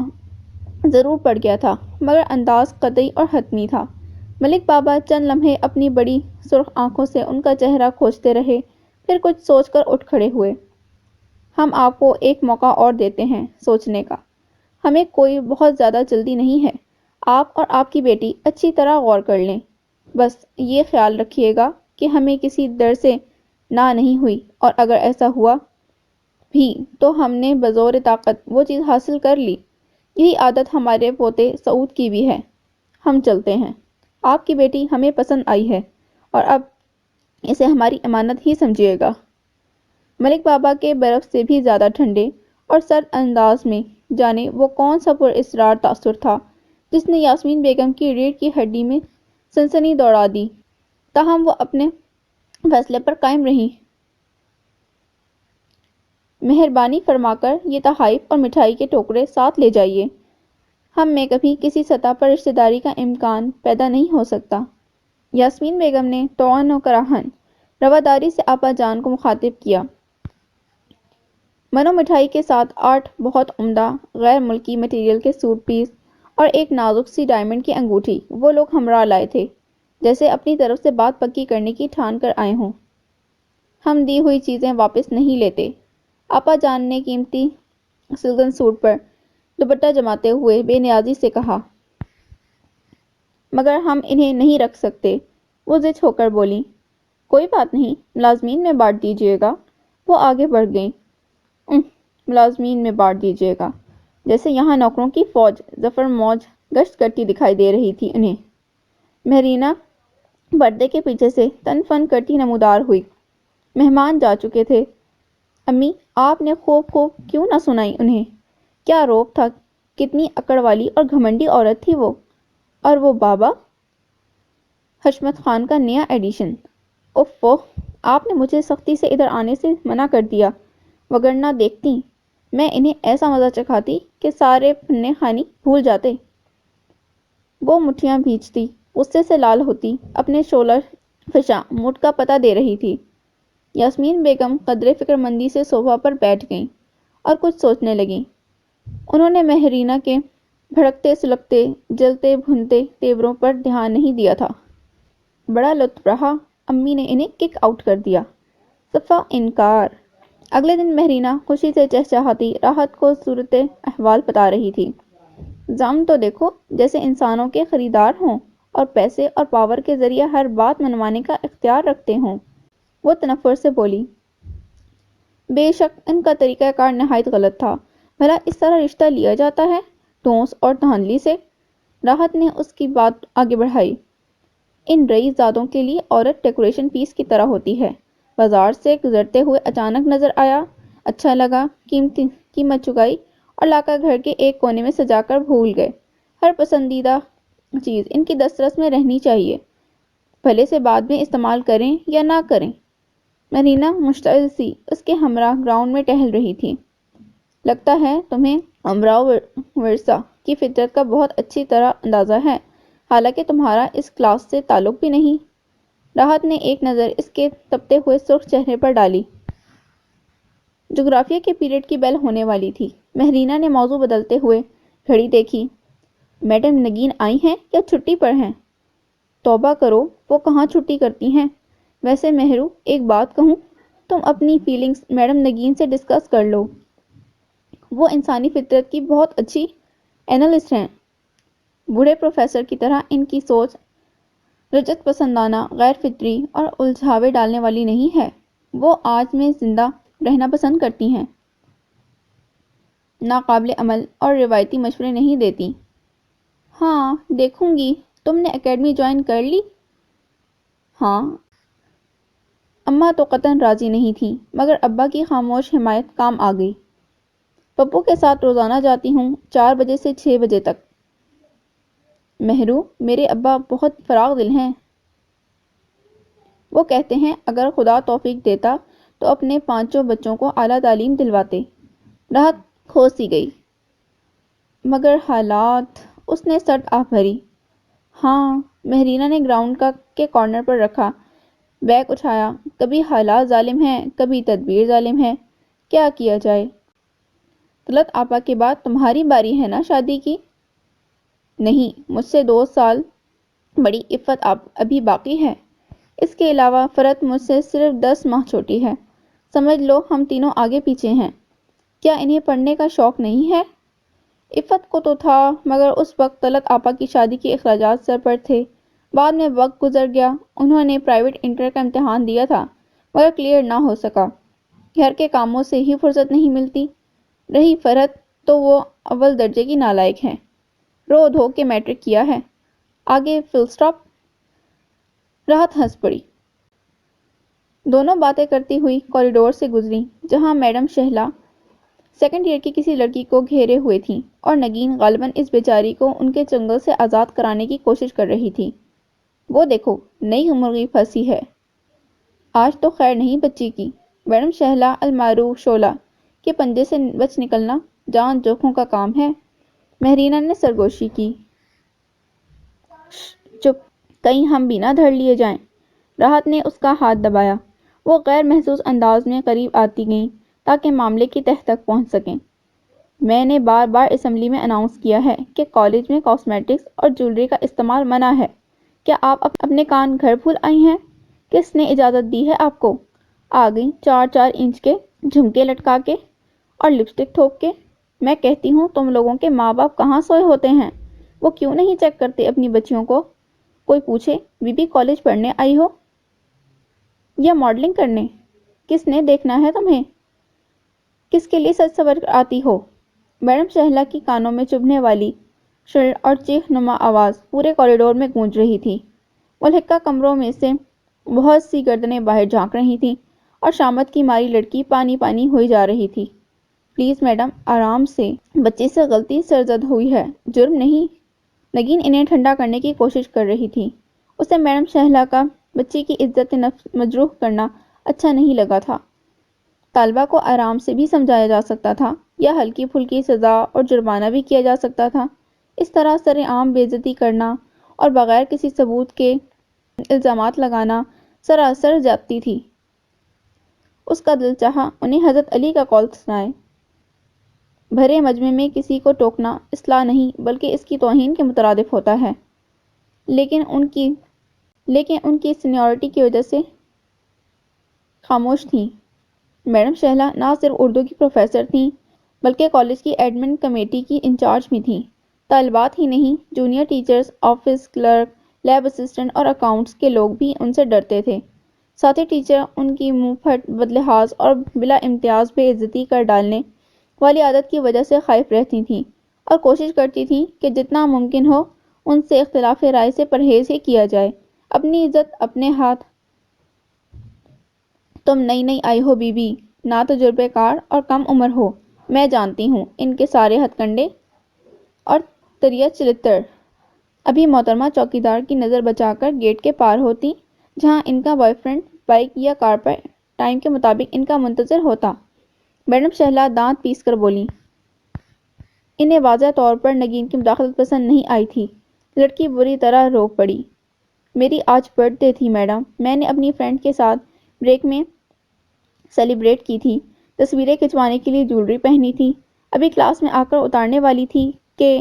ضرور پڑ گیا تھا، مگر انداز قطعی اور حتمی تھا۔ ملک بابا چند لمحے اپنی بڑی سرخ آنکھوں سے ان کا چہرہ کھوجتے رہے، پھر کچھ سوچ کر اٹھ کھڑے ہوئے۔ ہم آپ کو ایک موقع اور دیتے ہیں سوچنے کا۔ ہمیں کوئی بہت زیادہ جلدی نہیں ہے۔ آپ اور آپ کی بیٹی اچھی طرح غور کر لیں۔ بس یہ خیال رکھیے گا کہ ہمیں کسی ڈر سے نہ نہیں ہوئی، اور اگر ایسا ہوا بھی تو ہم نے بزور طاقت وہ چیز حاصل کر لی۔ یہی عادت ہمارے پوتے سعود کی بھی ہے۔ ہم چلتے ہیں۔ آپ کی بیٹی ہمیں پسند آئی ہے، اور اب اسے ہماری امانت ہی سمجھیے گا۔ ملک بابا کے برف سے بھی زیادہ ٹھنڈے اور سرد انداز میں جانے وہ کون سا پراسرار تاثر تھا جس نے یاسمین بیگم کی ریڑھ کی ہڈی میں سنسنی دوڑا دی، تاہم وہ اپنے فیصلے پر قائم رہیں۔ مہربانی فرما کر یہ تحائف اور مٹھائی کے ٹوکرے ساتھ لے جائیے۔ ہم میں کبھی کسی سطح پر رشتہ داری کا امکان پیدا نہیں ہو سکتا۔ یاسمین بیگم نے طوعاً و کراہن رواداری سے آپا جان کو مخاطب کیا۔ منو مٹھائی کے ساتھ 8 بہت عمدہ غیر ملکی مٹیریل کے سوٹ پیس اور ایک نازک سی ڈائمنڈ کی انگوٹھی وہ لوگ ہمراہ لائے تھے، جیسے اپنی طرف سے بات پکی کرنے کی ٹھان کر آئے ہوں۔ ہم دی ہوئی چیزیں واپس نہیں لیتے، آپا جان نے قیمتی سلگن سوٹ پر دوپٹہ جماتے ہوئے بے نیازی سے کہا۔ مگر ہم انہیں نہیں رکھ سکتے، وہ زچ ہو کر بولیں۔ کوئی بات نہیں، ملازمین میں بانٹ دیجیے گا۔ وہ آگے بڑھ گئیں۔ ملازمین میں بانٹ دیجیے گا، جیسے یہاں نوکروں کی فوج ظفر موج گشت کرتی دکھائی دے رہی تھی انہیں۔ مہرینہ پردے کے پیچھے سے تن فن کرتی نمودار ہوئی۔ مہمان جا چکے تھے۔ امی، آپ نے خوب کیوں نہ سنائی انہیں؟ کیا روب تھا، کتنی اکڑ والی اور گھمنڈی عورت تھی وہ۔ اور وہ بابا، حشمت خان کا نیا ایڈیشن۔ اوف، آپ نے مجھے سختی سے ادھر آنے سے منع کر دیا، وگرنہ دیکھتی میں انہیں ایسا مزہ چکھاتی کہ سارے پھنے خوانی بھول جاتے۔ وہ مٹھیاں بھیجتی، غصے سے لال ہوتی، اپنے شولر فشاں موڈ کا پتہ دے رہی تھی۔ یاسمین بیگم قدرے فکر مندی سے صوفہ پر بیٹھ گئیں اور کچھ سوچنے لگیں۔ انہوں نے مہرینہ کے بھڑکتے سلگتے جلتے بھنتے تیوروں پر دھیان نہیں دیا تھا۔ بڑا لطف رہا، امی نے انہیں کک آؤٹ کر دیا۔ صفا انکار۔ اگلے دن مہرینہ خوشی سے چہچہاتی راحت کو صورت احوال بتا رہی تھی۔ زعم تو دیکھو، جیسے انسانوں کے خریدار ہوں اور پیسے اور پاور کے ذریعے ہر بات منوانے کا اختیار رکھتے ہوں۔ وہ تنفر سے بولی۔ بے شک ان کا طریقہ کار نہایت غلط تھا، بھلا اس طرح رشتہ لیا جاتا ہے ٹونس اور دھاندلی سے؟ راحت نے اس کی بات آگے بڑھائی۔ ان رئیس زادوں کے لیے عورت ڈیکوریشن پیس کی طرح ہوتی ہے، بازار سے گزرتے ہوئے اچانک نظر آیا، اچھا لگا، قیمت چکائی اور لا کر گھر کے ایک کونے میں سجا کر بھول گئے۔ ہر پسندیدہ چیز ان کی دسترس میں رہنی چاہیے، بھلے سے بعد میں استعمال کریں یا نہ کریں۔ مہرینہ مشتعل سی اس کے ہمراہ گراؤنڈ میں ٹہل رہی تھی۔ لگتا ہے تمہیں امراؤ ورثہ کی فطرت کا بہت اچھی طرح اندازہ ہے، حالانکہ تمہارا اس کلاس سے تعلق بھی نہیں۔ راحت نے ایک نظر اس کے تپتے ہوئے سرخ چہرے پر ڈالی۔ جغرافیہ کے پیریڈ کی بیل ہونے والی تھی۔ مہرینہ نے موضوع بدلتے ہوئے گھڑی دیکھی۔ میڈم نگین آئی ہیں یا چھٹی پر ہیں؟ توبہ کرو، وہ کہاں چھٹی کرتی ہیں؟ ویسے مہرو، ایک بات کہوں، تم اپنی فیلنگز میڈم نگین سے ڈسکس کر لو، وہ انسانی فطرت کی بہت اچھی اینالسٹ ہیں۔ بوڑھے پروفیسر کی طرح ان کی سوچ رجعت پسندانہ، غیر فطری اور الجھاوے ڈالنے والی نہیں ہے۔ وہ آج میں زندہ رہنا پسند کرتی ہیں، ناقابل عمل اور روایتی مشورے نہیں دیتی۔ ہاں، دیکھوں گی۔ تم نے اکیڈمی جوائن کر لی؟ ہاں۔ اماں تو قطعاً راضی نہیں تھیں، مگر ابا کی خاموش حمایت کام آ گئی۔ پپو کے ساتھ روزانہ جاتی ہوں، 4 بجے سے 6 بجے تک۔ مہرو، میرے ابا بہت فراخ دل ہیں۔ وہ کہتے ہیں اگر خدا توفیق دیتا تو اپنے 5 بچوں کو اعلیٰ تعلیم دلواتے۔ راحت کھو سی گئی۔ مگر حالات، اس نے سرد آہ بھری۔ ہاں، مہرینہ نے گراؤنڈ کے کارنر پر رکھا بیگ اٹھایا۔ کبھی حالات ظالم ہیں، کبھی تدبیر ظالم ہے، کیا کیا جائے؟ طلعت آپا کے بعد تمہاری باری ہے نا شادی کی؟ نہیں، مجھ سے 2 سال بڑی عفت ابھی باقی ہے۔ اس کے علاوہ فرت مجھ سے صرف 10 ماہ چھوٹی ہے۔ سمجھ لو ہم تینوں آگے پیچھے ہیں۔ کیا انہیں پڑھنے کا شوق نہیں ہے؟ عفت کو تو تھا، مگر اس وقت طلعت آپا کی شادی کے اخراجات سر پر تھے۔ بعد میں وقت گزر گیا، انہوں نے پرائیویٹ انٹر کا امتحان دیا تھا، مگر کلیئر نہ ہو سکا۔ گھر کے کاموں سے ہی فرصت نہیں ملتی۔ رہی فرحت تو وہ اول درجے کی نالائق ہے، رو دھو کے میٹرک کیا ہے، آگے فل سٹاپ۔ راحت ہنس پڑی۔ دونوں باتیں کرتی ہوئی کوریڈور سے گزری، جہاں میڈم شہلا سیکنڈ ایئر کی کسی لڑکی کو گھیرے ہوئے تھیں اور نگین غالباً اس بیچاری کو ان کے چنگل سے آزاد کرانے کی کوشش کر رہی تھی۔ وہ دیکھو، نئی مرغی پھنسی ہے۔ آج تو خیر نہیں بچی کی۔ میڈم شہلا المعروف شعلہ کے پنجے سے بچ نکلنا جان جوکھوں کا کام ہے۔ مہرینہ نے سرگوشی کی۔ چپ، کہیں ہم بھی نہ دھر لیے جائیں۔ راحت نے اس کا ہاتھ دبایا۔ وہ غیر محسوس انداز میں قریب آتی گئیں تاکہ معاملے کی تہہ تک پہنچ سکیں۔ میں نے بار بار اسمبلی میں اناؤنس کیا ہے کہ کالج میں کاسمیٹکس اور جیولری کا استعمال منع ہے۔ کیا آپ اپنے کان گھر بھول آئی ہیں؟ کس نے اجازت دی ہے آپ کو؟ آ گئی 4 انچ کے جھمکے لٹکا کے اور لپسٹک تھوپ کے۔ میں کہتی ہوں تم لوگوں کے ماں باپ کہاں سوئے ہوتے ہیں؟ وہ کیوں نہیں چیک کرتے اپنی بچیوں کو؟ کوئی پوچھے بی بی کالج پڑھنے آئی ہو یا ماڈلنگ کرنے؟ کس نے دیکھنا ہے تمہیں؟ کس کے لیے سج سور کر آتی ہو؟ میڈم شہلا کی کانوں میں چبھنے والی شرر اور چیخ نما آواز پورے کوریڈور میں گونج رہی تھی۔ ملحقہ کمروں میں سے بہت سی گردنیں باہر جھانک رہی تھیں اور شامت کی ماری لڑکی پانی پانی ہوئی جا رہی تھی۔ پلیز میڈم، آرام سے، بچے سے غلطی سرزد ہوئی ہے، جرم نہیں۔ نگین انہیں ٹھنڈا کرنے کی کوشش کر رہی تھی۔ اسے میڈم شہلا کا بچی کی عزت نفس مجروح کرنا اچھا نہیں لگا تھا۔ طالبہ کو آرام سے بھی سمجھایا جا سکتا تھا یا ہلکی پھلکی سزا اور جرمانہ بھی کیا جا سکتا تھا۔ اس طرح سر عام بے عزتی کرنا اور بغیر کسی ثبوت کے الزامات لگانا سراسر زیادتی تھی۔ اس کا دل چاہا انہیں حضرت علی کا قول سنائے۔ بھرے مجمع میں کسی کو ٹوکنا اصلاح نہیں بلکہ اس کی توہین کے مترادف ہوتا ہے۔ لیکن ان کی لیکن ان کی سینیورٹی کی وجہ سے خاموش تھیں۔ میڈم شہلا نہ صرف اردو کی پروفیسر تھیں بلکہ کالج کی ایڈمن کمیٹی کی انچارج بھی تھیں۔ طالبات ہی نہیں، junior teachers, office clerk, lab assistant اور اکاؤنٹس کے لوگ بھی ان سے ڈرتے تھے۔ ساتھی ٹیچر ان کی منہ پھٹ بدلحاظ اور بلا امتیاز بے عزتی کر ڈالنے والی عادت کی وجہ سے خائف رہتی تھیں اور کوشش کرتی تھیں کہ جتنا ممکن ہو ان سے اختلاف رائے سے پرہیز ہی کیا جائے۔ اپنی عزت اپنے ہاتھ۔ تم نئی نئی آئی ہو بی بی، نا تجربے کار اور کم عمر ہو، میں جانتی ہوں ان کے سارے ہتھ کنڈے اور طریہ چلتر۔ ابھی محترمہ چوکیدار کی نظر بچا کر گیٹ کے پار ہوتی جہاں ان کا بوائے فرینڈ بائک یا کار پر ٹائم کے مطابق ان کا منتظر ہوتا۔ میڈم شہلا دانت پیس کر بولی۔ انہیں واضح طور پر نگین کی مداخلت پسند نہیں آئی تھی۔ لڑکی بری طرح رو پڑی۔ میری آج برتھ ڈے تھی میڈم، میں نے اپنی فرینڈ کے ساتھ بریک میں سیلیبریٹ کی تھی، تصویریں کھنچوانے کے لیے جیولری پہنی تھی، ابھی کلاس میں آ کر اتارنے والی تھی کہ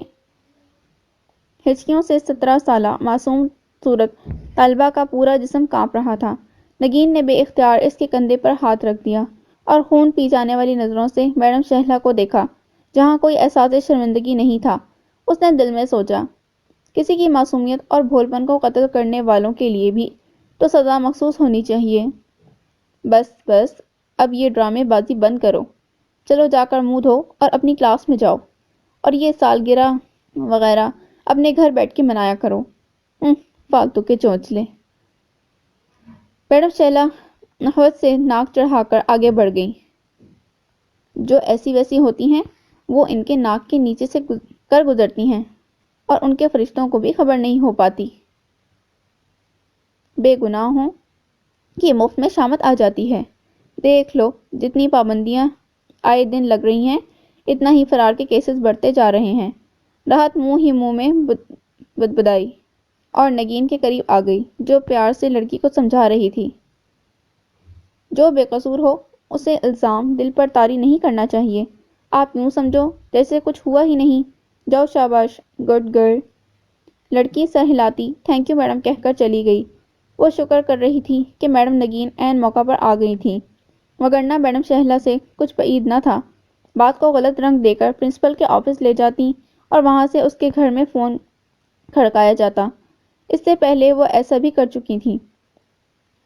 ہچکیوں سے 17 سالہ معصوم صورت طالبہ کا پورا جسم کانپ رہا تھا۔ نگین نے بے اختیار اس کے کندھے پر ہاتھ رکھ دیا اور خون پی جانے والی نظروں سے میڈم شہلا کو دیکھا جہاں کوئی احساس شرمندگی نہیں تھا۔ اس نے دل میں سوچا، کسی کی معصومیت اور بھولپن کو قتل کرنے والوں کے لیے بھی تو سزا مخصوص ہونی چاہیے۔ بس بس، اب یہ ڈرامے بازی بند کرو، چلو جا کر منہ دھو اور اپنی کلاس میں جاؤ، اور یہ سالگرہ وغیرہ اپنے گھر بیٹھ کے منایا کرو۔ فالتو کے چونچلے۔ میڈم شہلا نخوت سے ناک چڑھا کر آگے بڑھ گئی۔ جو ایسی ویسی ہوتی ہیں وہ ان کے ناک کے نیچے سے کر گزرتی ہیں اور ان کے فرشتوں کو بھی خبر نہیں ہو پاتی۔ بے گناہوں کی مفت میں شامت آ جاتی ہے۔ دیکھ لو، جتنی پابندیاں آئے دن لگ رہی ہیں اتنا ہی فرار کے کیسز بڑھتے جا رہے ہیں۔ راحت منہ ہی منہ میں بدبدائی اور نگین کے قریب آ گئی جو پیار سے لڑکی کو سمجھا رہی تھی۔ جو بے قصور ہو اسے الزام دل پر طاری نہیں کرنا چاہیے۔ آپ یوں سمجھو جیسے کچھ ہوا ہی نہیں۔ جاؤ، شاباش، گڈ گرل۔ لڑکی سر ہلاتی تھینک یو میڈم کہہ کر چلی گئی۔ وہ شکر کر رہی تھی کہ میڈم نگین عین موقع پر آ گئی تھیں، وگرنہ میڈم شہلا سے کچھ بعید نہ تھا بات کو غلط رنگ دے کر پرنسپل کے آفس لے جاتی اور وہاں سے اس کے گھر میں فون کھڑکایا جاتا۔ اس سے پہلے وہ ایسا بھی کر چکی تھیں۔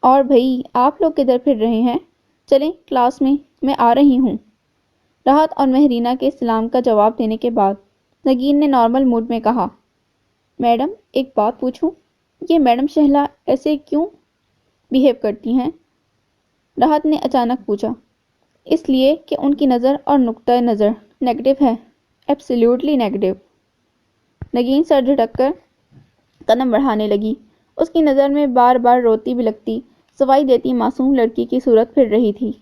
اور بھئی، آپ لوگ کدھر پھر رہے ہیں؟ چلیں کلاس میں آ رہی ہوں۔ راحت اور مہرینہ کے سلام کا جواب دینے کے بعد نگین نے نارمل موڈ میں کہا، میڈم ایک بات پوچھوں؟ یہ میڈم شہلا ایسے کیوں بیہیو کرتی ہیں؟ راحت نے اچانک پوچھا۔ اس لیے کہ ان کی نظر اور نقطۂ نظر نیگیٹو ہے، ایبسلیوٹلی نیگیٹو۔ نگین سر جھٹک کر قدم بڑھانے لگی۔ اس کی نظر میں بار بار روتی بلکتی صفائی دیتی معصوم لڑکی کی صورت پھر رہی تھی۔